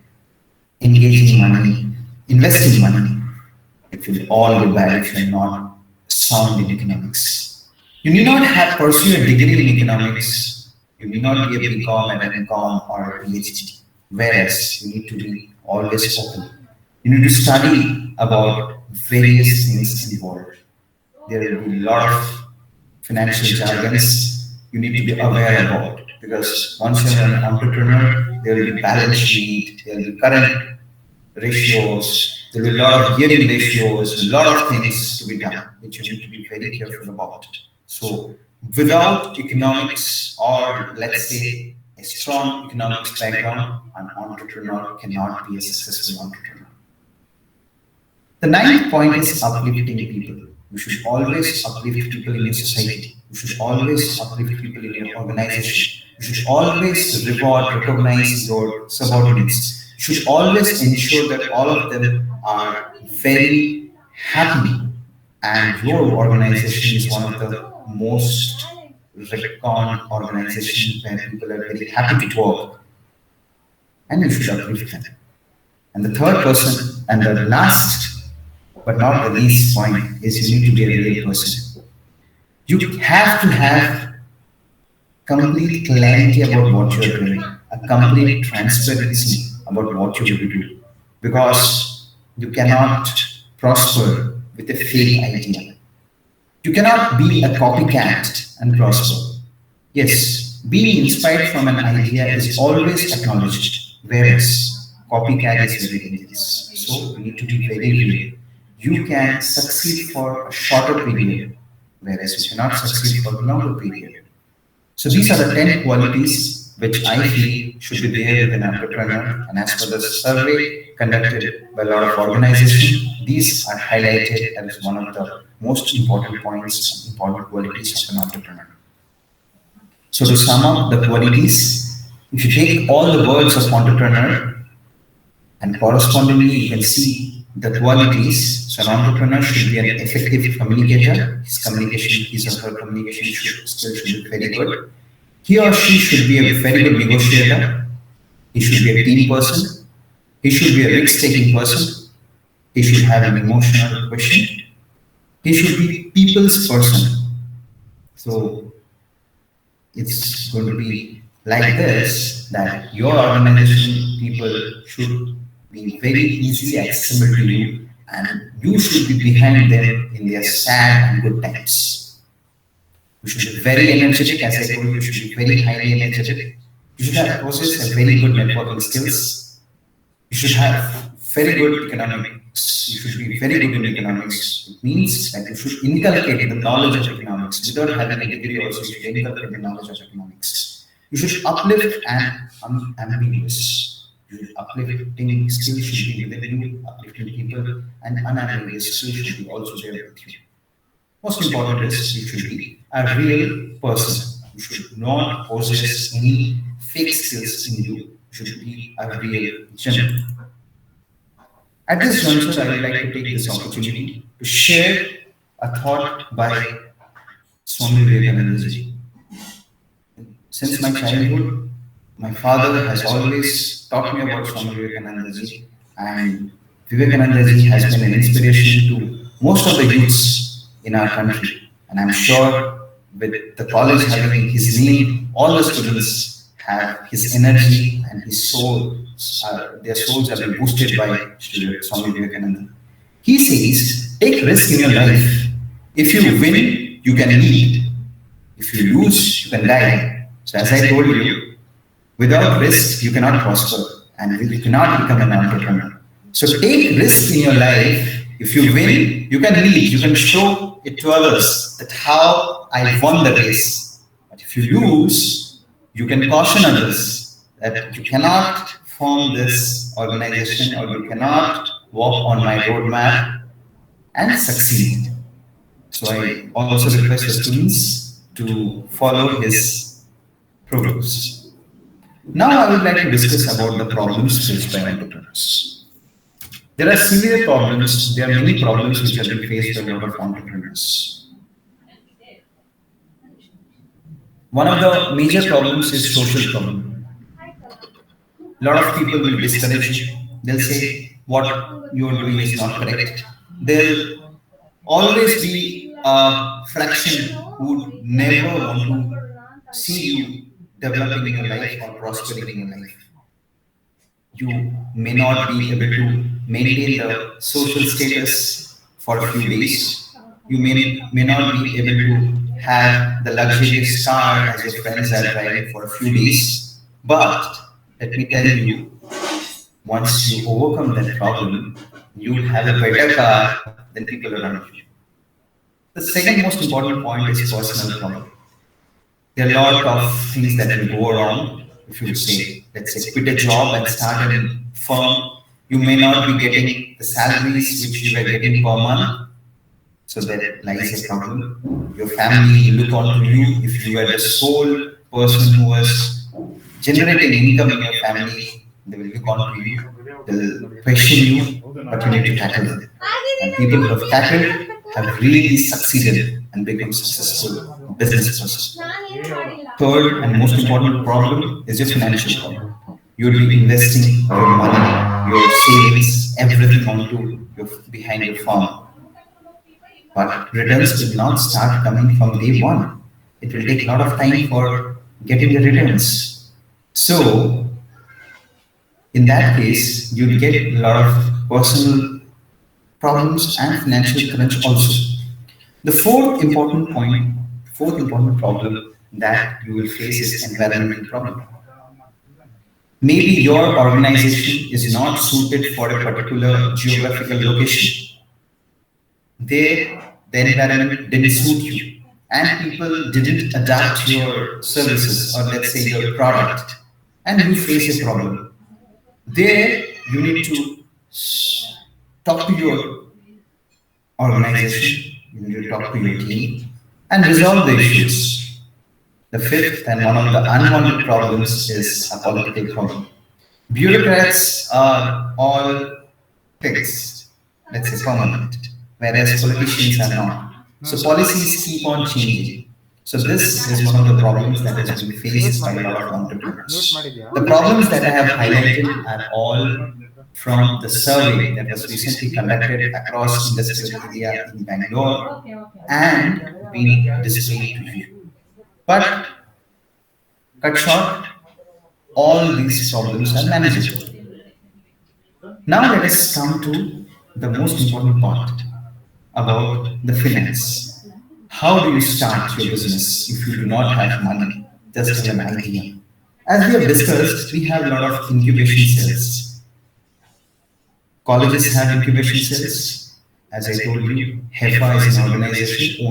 engaging money, investing money. It will all go bad if you're not sound in economics. You need not have pursue a degree in economics. You need not be a BCom and an MCom or a PhD. Whereas you need to be always open. You need to study about various things involved. There will be a lot of financial jargons you need to be aware about, because once you're an entrepreneur, there will be balance sheet, there will be current ratios, there will be a lot of gearing ratios, a lot of things to be done, which you need to be very careful about. So without economics, or let's say a strong economics background, an entrepreneur cannot be a successful entrepreneur. The 9th point is uplifting people. You should always uplift people in your society. You should always uplift people in your organization. You should always recognize your subordinates. You should always ensure that all of them are very happy, and your organization is one of the most recognized organizations where people are very happy to work, and you should uplift them. And the third person, and the last but not the least point, is you need to be a real person. You have to have complete clarity about what you are doing, a complete transparency about what you will do. Because you cannot prosper with a fake idea. You cannot be a copycat and prosper. Yes, being inspired from an idea is always acknowledged, whereas copycat is very dangerous. So we need to be very real. You can succeed for a shorter period, whereas you cannot succeed for a longer period. So these are the 10 qualities which I feel should be there with an entrepreneur. And as per the survey conducted by a lot of organizations, these are highlighted as one of the most important points, important qualities of an entrepreneur. So to sum up the qualities, if you take all the words of entrepreneur and correspondingly you can see the qualities. So an entrepreneur should be an effective communicator. His or her communication skills should be very good. He or she should be a very good negotiator. He should be a team person. He should be a risk-taking person. He should have an emotional quotient. He should be people's person. So it's going to be like this, that your organization people should be very easily accessible to you, and you should be behind them in their sad and good times. You should be very energetic, as I told you, you should be very highly energetic. You should possess a very good networking skills. You should have very good economics. You should be very good in economics. It means that you should inculcate the knowledge of economics. Without having a degree also, you should inculcate the knowledge of economics. You should uplift and unambiguous. Your uplifting skills should be within you, uplifting people, and unambiguous skills should be also there with you. Most important is you should be a real person. You should not possess any fake skills in you. You should be a real gentleman. At this juncture, I would like to take this opportunity to share a thought by Swami Vivekananda ji. Since my childhood, my father has always taught me about Swami Vivekananda ji, and Vivekananda ji has been an inspiration to most of the youths in our country. And I'm sure with the college having his name, all the students have his energy and his soul. Their souls have been boosted by Swami Vivekananda. He says, take risk in your life. If you win, you can lead. If you lose, you can die. So as I told you, without risk, you cannot prosper and you cannot become an entrepreneur. So take risk in your life. If you win, you can lead. You can show it to others that how I won the race. But if you lose, you can caution others that you cannot form this organization or you cannot walk on my roadmap and succeed. So I also request the students to follow his programs. Now I would like to discuss about the problems faced by entrepreneurs. There are severe problems. There are many problems which have been faced by a lot of entrepreneurs. One of the major problems is social problem. A lot of people will discourage you. They'll say what you are doing is not correct. There'll always be a fraction who would never want to see you developing in your life or prospering in your life. You may not be able to maintain the social status for a few days. You may not be able to have the luxurious car as your friends are driving for a few days. But let me tell you, once you overcome that problem, you will have a better car than people around you. The second most important point is personal problem. There are a lot of things that will go wrong. If you say, let's say, quit a job and start a firm, you may not be getting the salaries which you were getting per month. So there lies a problem. Your family look on to you. If you were the sole person who was generating income in your family, they will look on to you. They will question you, but you need to tackle them. And people who have tackled have really succeeded and become successful business persons. Third and most important problem is your financial problem. You will be investing your money, your savings, everything behind your firm. But returns will not start coming from day one. It will take a lot of time for getting the returns. So in that case, you'd get a lot of personal problems and financial crunch also. The fourth important problem that you will face is environmental problem. Maybe your organization is not suited for a particular geographical location. There, the environment didn't suit you, and people didn't adapt your services or let's say your product, and you face a problem. There, you need to talk to your organization, you need to talk to your team, and resolve the issues. The fifth and one of the unwanted problems is a political problem. Bureaucrats are all fixed, let's say permanent, whereas politicians are not. So policies keep on changing. So this is one of the problems that has been faced by a lot of entrepreneurs. The problems that I have highlighted are all from the survey that was recently conducted across industrial area in Bangalore and being displayed to you. But cut short, all these problems are manageable. Now let us come to the most important part about the finance. How do you start your business if you do not have money, just have an idea? As we have discussed, we have a lot of incubation cells. Colleges have incubation cells. As I told you, HEFA is an organization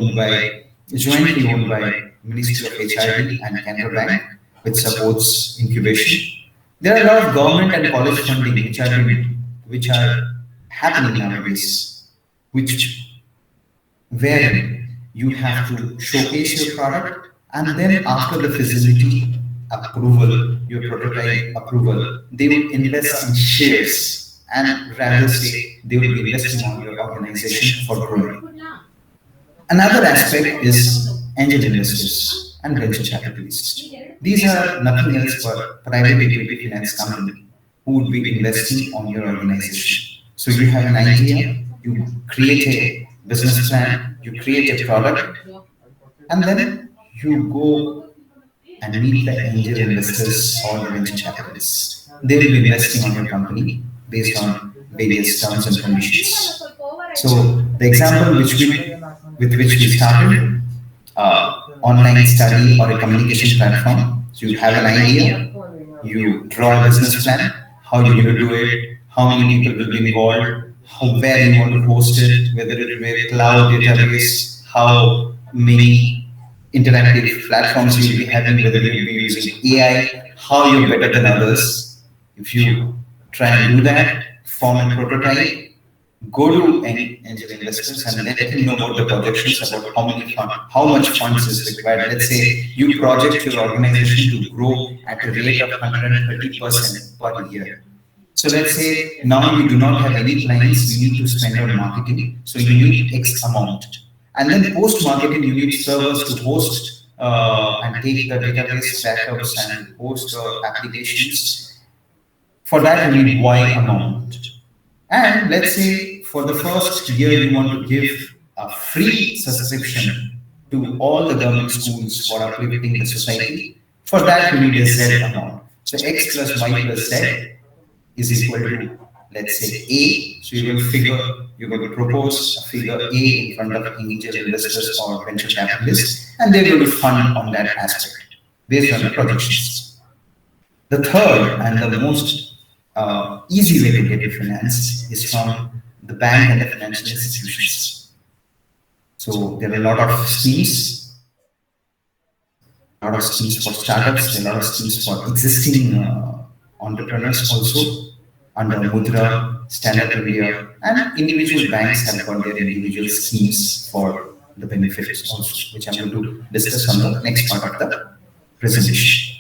jointly owned by Ministry of HRD and Canara Bank, which supports incubation. There are a lot of government and college funding which are happening nowadays, wherein you have to showcase your product, and then after the feasibility approval, your prototype approval, they will invest in shares, and rather say they will be investing on your organization for growing. Another aspect is angel investors and venture capitalists. These are nothing else but private equity finance company who would be investing on your organization. So you have an idea, you create a business plan, you create a product, and then you go and meet the angel investors or the venture capitalists. They will be investing on your company based on various terms and conditions. So the example with which we started, online study or a communication platform. So you have an idea, you draw a business plan, how you're going to do it, how many people will be involved, where you want to host it, whether it will be cloud database, how many interactive platforms you'll be having, whether you'll be using AI, how you're better than others. If you try and do that, form a prototype, go to any angel investors and let them know about the projections, about how much funds is required. Let's say you project your organization to grow at a rate of 130% per year. So let's say now you do not have any clients, you need to spend on marketing, so you need X amount. And then post-marketing, you need servers to host and take the database backups and host applications. For that, you need Y amount. And let's say for the first year, you want to give a free subscription to all the government schools for uplifting the society. For that, you need a Z amount. So X plus Y plus Z is equal to, let's say, A. So you're going to propose a figure A in front of angel investors or venture capitalists, and they're going to fund on that aspect based on the projections. The third and the most easy way to get finance is from the bank and the financial institutions. So there are a lot of schemes, for startups, there are a lot of schemes for existing entrepreneurs also under Mudra, Stand Up India, and individual banks have got their individual schemes for the benefits also, which I'm going to discuss on the next part of the presentation.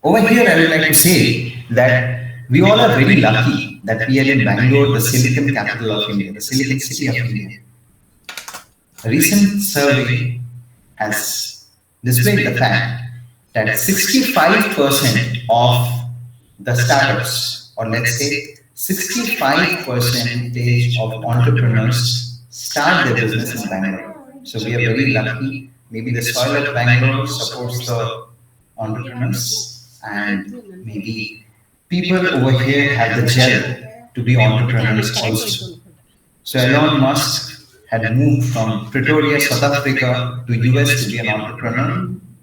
Over here, I would like to say that we all are very lucky that we are in Bangalore, the silicon capital of India, the silicon city of India. A recent survey has displayed the fact that 65% of the startups, or let's say 65% of entrepreneurs start their business in Bangalore. So we are very lucky. Maybe the soil of Bangalore supports the entrepreneurs, and maybe people over here have the gel to be entrepreneurs also. So Elon Musk had moved from Pretoria, South Africa to US to be an entrepreneur.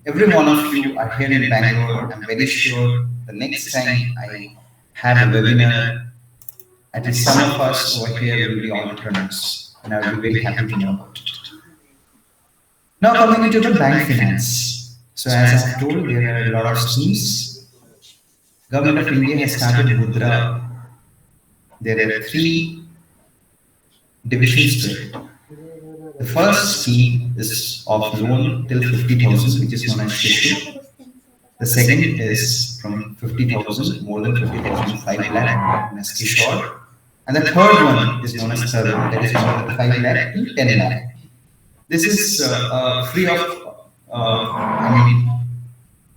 Every one of you are here in Bangalore. I'm very sure the next time I have a webinar, at least some of us over here will be entrepreneurs, and I will be very happy to know about it. Now coming into the bank finance. So as I've told, there are a lot of schemes. Government of India has started Mudra. There are 3 divisions to it. The first scheme is of loan till 50,000, which is known as Shishu. The second is from 50,000, more than 50,000, 5 lakh, known as Kishore. And the third one is known as Sarvan, that is more than 5 lakh to 10 lakh. This is free of,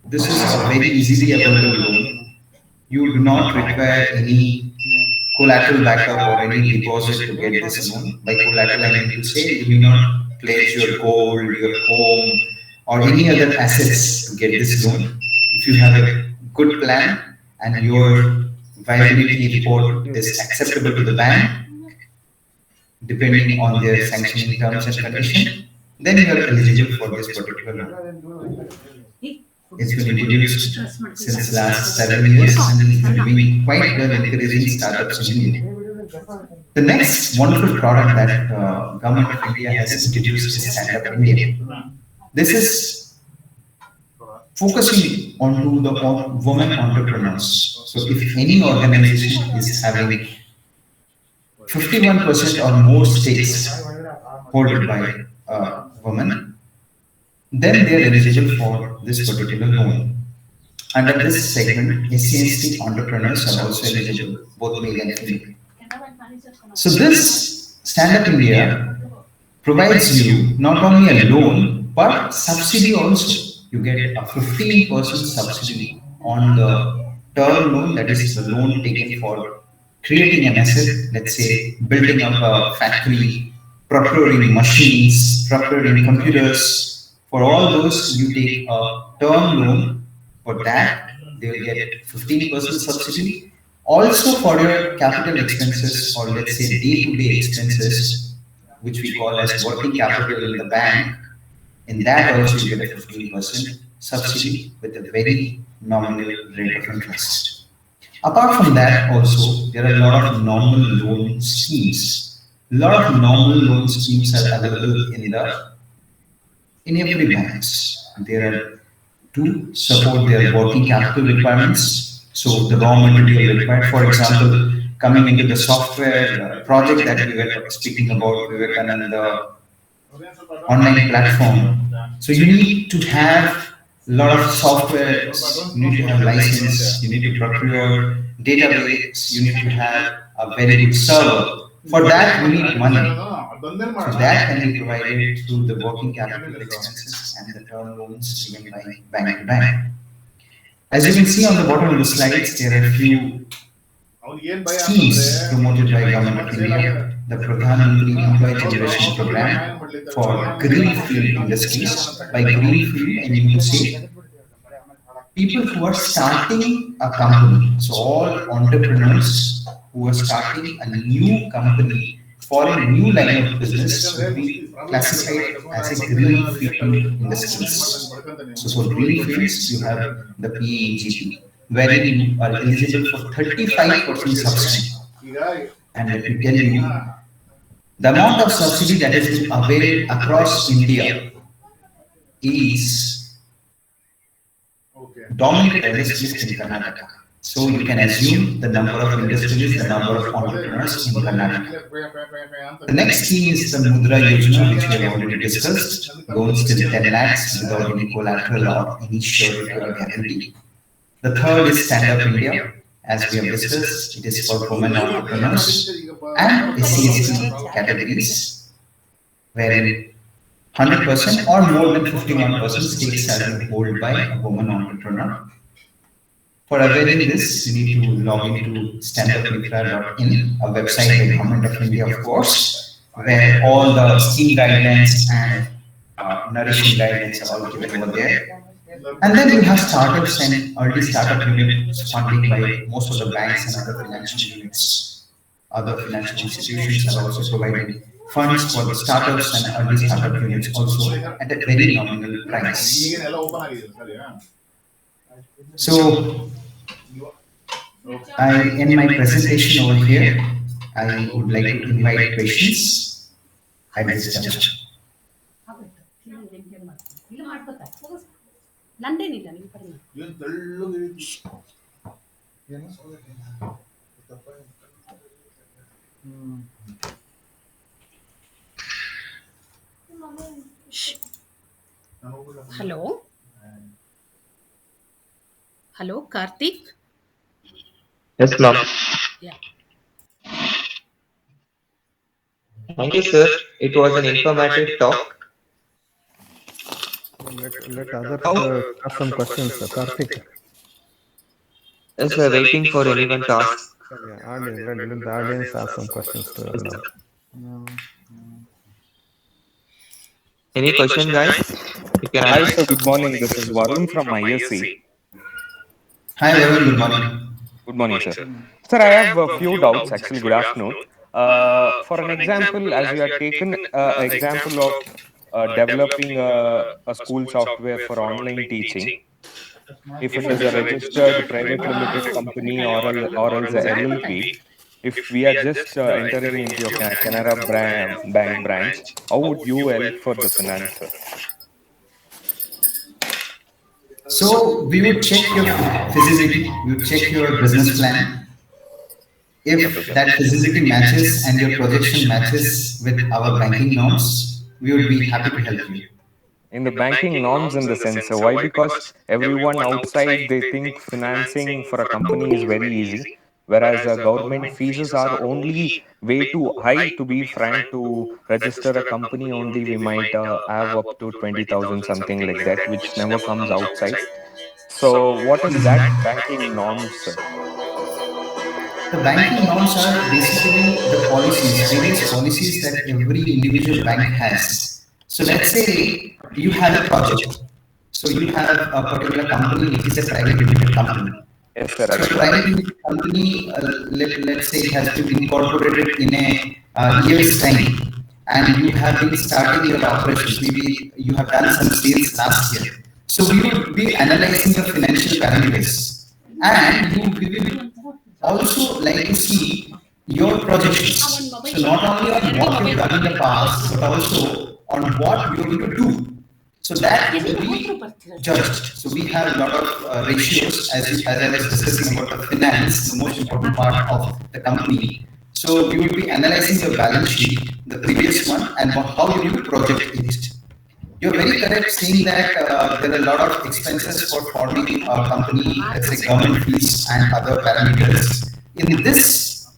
this is a very easily available loan. You do not require any collateral backup or any deposit to get this loan. By collateral, I mean to say you do not pledge your gold, your home, or any other assets to get this loan. If you have a good plan and your viability report is acceptable to the bank, depending on their sanctioning terms and conditions, then you are eligible for this particular loan. It's been introduced since last 7 years and it's been doing quite well encouraging startups in India. The next wonderful product that Government of India has introduced is Stand Up India. This is focusing on the women entrepreneurs. So if any organization is having 51% or more stakes held by women, then they are eligible for this particular loan. Under this segment, SC entrepreneurs are also eligible, both male and female. So this Stand Up India provides you not only a loan, but subsidy also. You get a 15% subsidy on the term loan, that is the loan taken for creating an asset, let's say building up a factory, procuring machines, procuring computers. For all those, you take a term loan. For that, they will get 15% subsidy. Also for your capital expenses, or let's say day-to-day expenses, which we call as working capital in the bank, in that also you get a 15% subsidy with a very nominal rate of interest. Apart from that also, there are a lot of normal loan schemes. A lot of normal loan schemes are available in every banks. There are to support their working capital requirements. So the raw material required, for example, coming into the software project that we were speaking about, we were on the online platform. So you need to have a lot of software, you need to have license, you need to procure database, you need to have a very good server. For that, we need money. So that can be provided through the working capital expenses and the term loans given by bank to bank. As you can see on the bottom of the slides, there are a few schemes promoted by Government of India. The Pradhan Mantri Employee Generation Program for greenfield industries. By greenfield, I mean to say people who are starting a company. So all entrepreneurs who are starting a new company for a new line of business will be classified as a greenfield industries. So for greenfields, you have the PEGP, wherein you are eligible for 35% subsidy. And let me tell you, the amount of subsidy that is available across India is dominated industries in Karnataka. So you can assume the number of industries, the number of entrepreneurs in Karnataka. The next scheme is the Mudra Yojana, which we have already discussed. Loans till 10 lakhs without any collateral or any surety or guarantee. The third is Stand Up India. As we have discussed, it is for women entrepreneurs and SC categories, wherein 100% or more than 51% stakes are being held by a woman entrepreneur. For availing this, you need to log into standupmitra.in, a website by Government of India, of course, where all the scheme guidelines and nourishing guidelines are all given over there. And then you have startups and early startup units funding by most of the banks and other financial units. Other financial institutions are also providing funds for the startups and early startup units also at a very nominal price. So I end my presentation over here. I would like to invite questions at this juncture. Hello. Hello, Karthik. Yes, ma'am. Yeah. Thank you, sir. It was an informative talk. Let others ask some questions. Karthik. Yes, sir. Waiting for anyone to ask. Yeah, let the audience ask some questions to Arnav. Any question, guys? You can Hi, ask. sir. Good morning. This is Varun from ISC. Hi, Varun. Good morning. Good morning, sir. Sir, I have a few doubts. Actually, good afternoon. For an example, as you had taken example of developing a school software for online teaching, if it is a registered private limited company or else a LLP, if we are just entering into your Canara Bank branch, how would you help for the finance, sir? So we would check your feasibility, we would check your business plan. If that feasibility matches and your projection matches with our banking norms, we would be happy to help you. In the banking norms, in the sense, why? Because everyone outside, they think financing for a company is very easy, whereas government fees are only way too high. To be frank, to register a company only, we might have up to 20,000, something like that, which never comes outside. So what is that banking norms, sir? The banking norms are basically the policies, various policies that every individual bank has. So let's say you have a project. So you have a particular company which is a private limited company. Yes, sir. So the private limited company, let's say it has been incorporated in a year's time, and you have been starting your operations. Maybe you have done some sales last year. So we will be analyzing the financial parameters, and we will also like to see your projections. So not only on what you've done in the past, but also on what you're going to do. So that will be judged. So we have a lot of ratios, as I was discussing about the finance, the most important part of the company. So we will be analyzing the balance sheet, the previous one, and how you will project it. You're very correct saying that there are a lot of expenses for forming a company, let's say government fees and other parameters. In this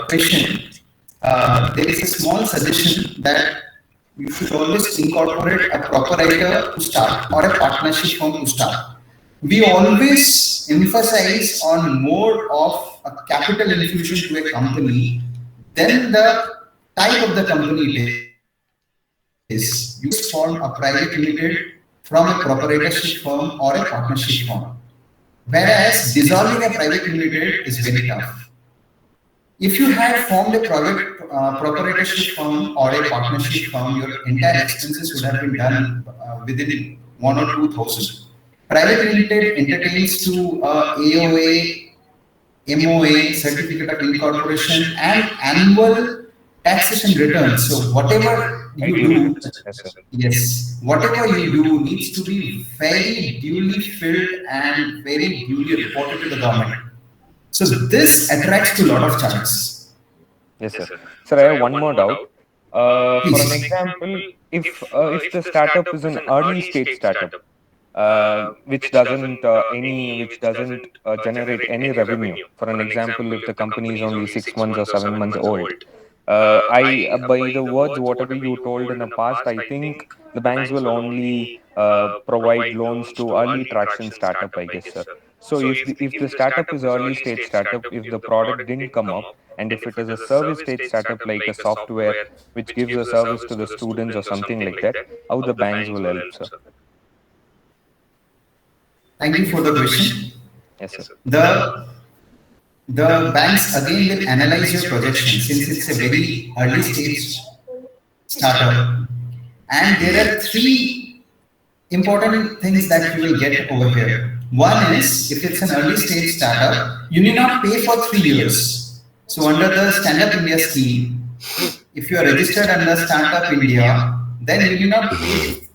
question, there is a small suggestion that you should always incorporate a proprietor to start or a partnership firm to start. We always emphasize on more of a capital infusion to a company than the type of the company it is. You form a private limited from a proprietorship firm or a partnership firm. Whereas dissolving a private limited is very tough. If you had formed a private proprietorship firm or a partnership firm, your entire expenses would have been done within 1 or 2,000. Private limited entertains to AOA, MOA, certificate of incorporation, and annual taxation returns. So whatever you do, yes, whatever you do needs to be very duly filled and very duly reported to the government. So this attracts to a lot of charges. Yes, sir. Sir, I have one more doubt. For an example, if the startup is an early stage startup, which doesn't generate any revenue. For an example, if the company is only 6 months or 7 months old, by the words whatever you told in the past, I think the banks will only provide loans to early traction startup, I guess, sir. So if the startup is early stage startup, if the product didn't come up, and if it is a service stage startup like a software which gives a service to the students or something like that, how the banks will help, sir? Thank you for the question. Yes, sir. The banks again will analyze your projection since it's a very early stage startup. And there are three important things that you will get over here. One is, if it's an early stage startup, you need not pay for 3 years. So under the Stand Up India scheme, if you are registered under Startup India, then you need not pay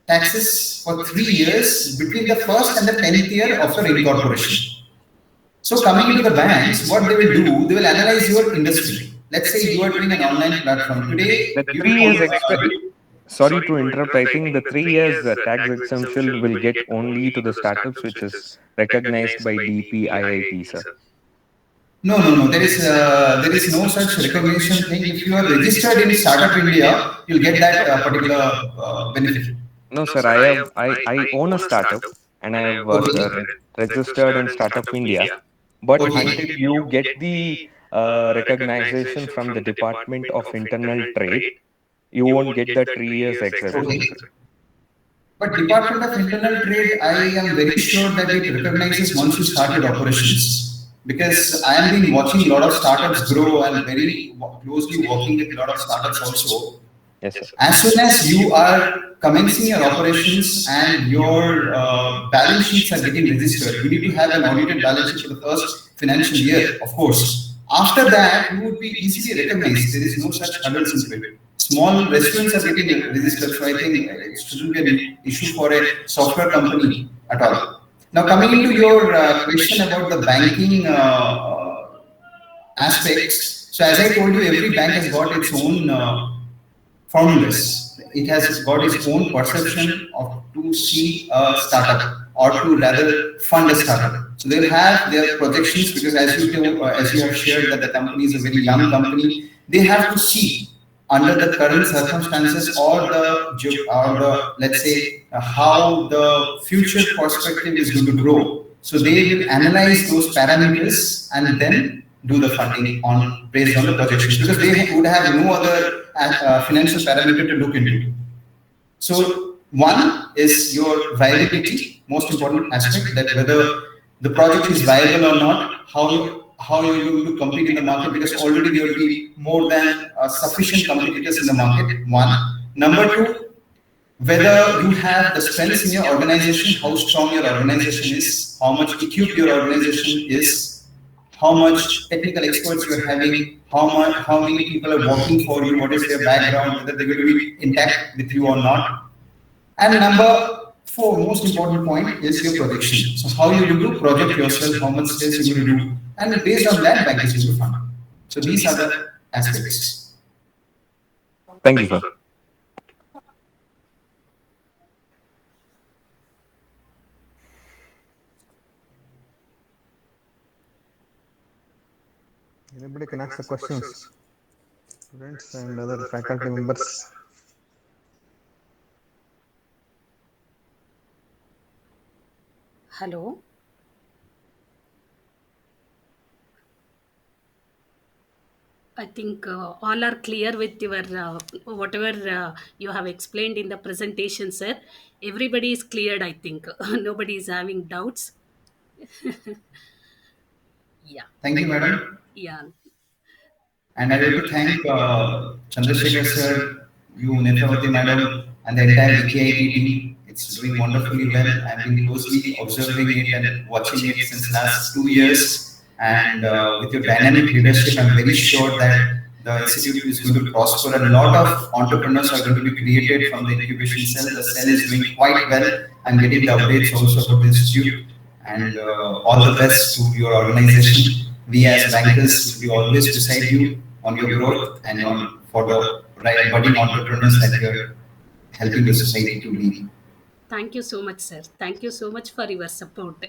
taxes for 3 years between the first and the 10th year of your incorporation. So coming into the banks, what they will do, they will analyze your industry. Let's say you are doing an online platform today. The 3 years sorry to interrupt. I think the 3 years tax exemption will get only to the startups which is recognized by DPIIT, sir. No. There is no such recognition thing. If you are registered in Startup India, you'll get that particular benefit. No, sir. I own a startup and I have registered in Startup India. But until you get the recognition from the Department of Internal Trade, you won't get the 3 years exemption. But Department of Internal Trade, I am very sure that it recognizes once you started operations. Because I have been watching a lot of startups grow and very closely working with a lot of startups also. Yes, sir. As soon as you are commencing your operations and your balance sheets are getting registered, you need to have an audited balance sheet for the first financial year, of course. After that, you would be easily recognized. There is no such hurdles into it. Small restaurants are getting registered, so I think it shouldn't be an issue for a software company at all. Now, coming into your question about the banking aspects, so as I told you, every bank has got its own formulas. It has got its own perception of to see a startup or to rather fund a startup. So they'll have their projections because as you have shared that the company is a very young company, they have to see under the current circumstances or the let's say how the future perspective is going to grow. So they will analyze those parameters and then do the funding based on the projections because they would have no other financial parameter to look into. So one is your viability, most important aspect, that whether the project is viable or not, how you will to compete in the market, because already there will be more than sufficient competitors in the market. One. Number two, whether you have the strengths in your organization, how strong your organization is, how much equipped your organization is, how much technical experts you are having, how many people are working for you, what is their background, whether they will be intact with you or not. And number four, most important point is your projection. So how you will do project yourself, how much sales you will do, and based on that, bank is going to fund. So these are the aspects. Thank you, sir. Anybody can ask the questions. Students and other faculty members. Hello. I think all are clear with your whatever you have explained in the presentation, sir. Everybody is cleared, I think. Nobody is having doubts. Yeah. Thank you, madam. Yeah. And I want to thank Chandrasekhar sir, you, Netravati madam, and the entire VKIT team. It's doing wonderfully well. I've been closely observing it and watching it since last 2 years. And with your dynamic leadership, I'm very sure that the institute is going to prosper and a lot of entrepreneurs are going to be created from the incubation cell. The cell is doing quite well. I'm getting the updates also about the institute. And all the best to your organization. We as bankers will be always beside you on your growth and for the budding entrepreneurs that you're helping the society to lead. Thank you so much, sir. Thank you so much for your support.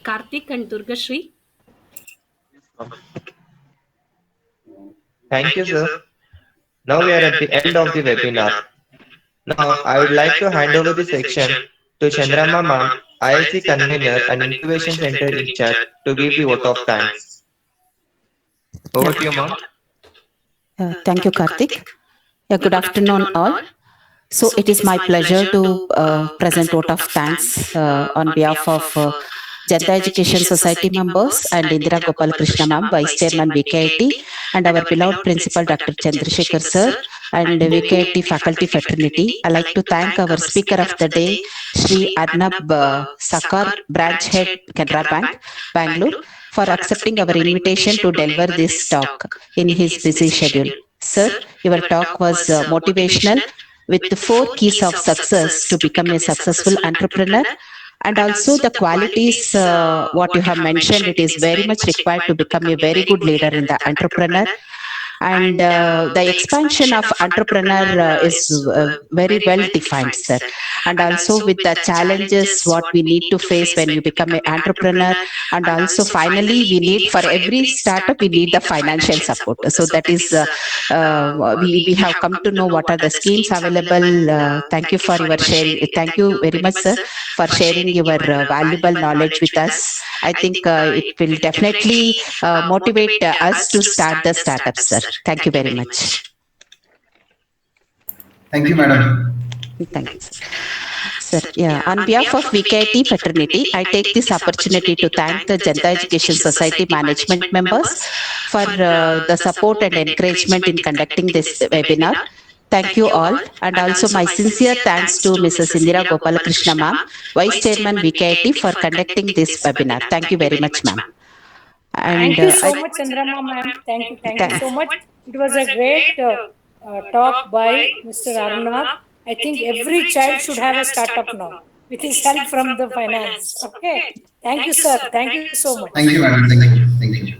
Karthik and Durgashri. Thank you, sir. Now we are at the end of the webinar. Now I would like to hand over the section to Chandrama ma'am, IIC convener and incubation center in charge, to give the vote of thanks. Over to you, ma'am. Thank you, Karthik. Good afternoon, all. So it is my pleasure to present vote of thanks on behalf of Janata Education Society members and Indira Gopal Krishna ma'am, Vice Chairman VKIT, and our beloved Principal Dr. Chandrasekhar sir, and VKIT faculty fraternity. I like to thank our speaker of the day, Sri Arnab Sakar, Branch Head, Canara Bank, Bangalore, for accepting our invitation to deliver this talk in his busy schedule. Sir, your talk was motivational with the 4 keys of success to become a successful entrepreneur, and also the qualities what you have mentioned, it is very much required to become a very good leader in the entrepreneur. And the expansion of entrepreneur is very well defined, sir. And also with the challenges what we need to face when you become an entrepreneur, and also finally we need, for every startup we need the financial support. So that is we have come to know what are the schemes available. Thank you for your sharing. Thank you very much, sir, for sharing your valuable knowledge with us. I think it will definitely motivate us to start the startups, sir. Thank you very much. Thank you, madam. Thank you, sir. Yeah, on behalf of VKIT fraternity, I take this opportunity to thank the Janata Education Society management members for the support and encouragement in conducting this webinar. Thank you all, and also my sincere thanks to Mrs. Indira Gopalakrishna ma'am, Vice Chairman VKIT, for conducting this webinar. Thank you very much, ma'am. And thank you so much, Chandrama ma'am. Thank you so much. It was a great talk by Mr. Arnab. I think every child should have a startup now with his help from the finance. Okay. Thank you, sir. Thank you so much. Thank you, madam. Thank you. Thank you.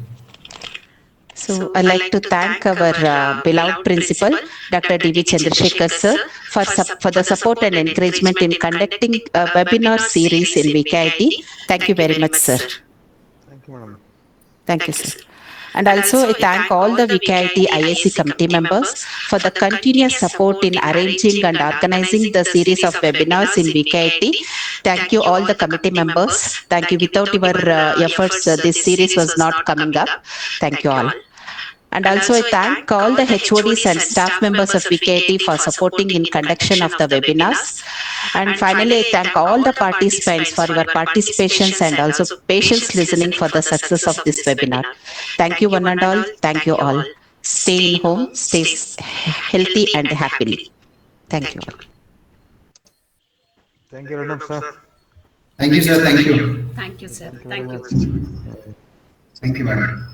So I'd like to thank our beloved principal, Dr. D.V. Chandrasekhar sir, for the support and encouragement in conducting a webinar series in VKIT. Thank you very much, sir. Thank you, madam. Thank you, sir. And also I thank all the VKIT IIC committee members for the continuous support in arranging and organizing the series of webinars in VKIT. Thank you all the committee members. Thank you. Without your efforts, this series was not coming up. Thank you all. And also I thank all the HODs and staff members of VKIT for supporting in conduction of the webinars. And finally, I thank all the participants for your participations and also patience listening for the success of this webinar. Thank you one and all. Thank you all. Stay in home, stay healthy and happily. Thank you all. Thank you, Arnab sir. Thank you, sir. Thank you. Thank you, sir. Thank you very Thank you. much. Thank you, madam.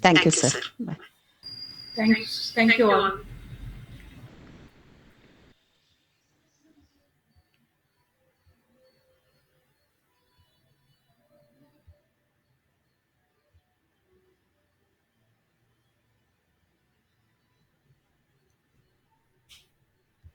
Thank you, sir. Bye. Thank you all.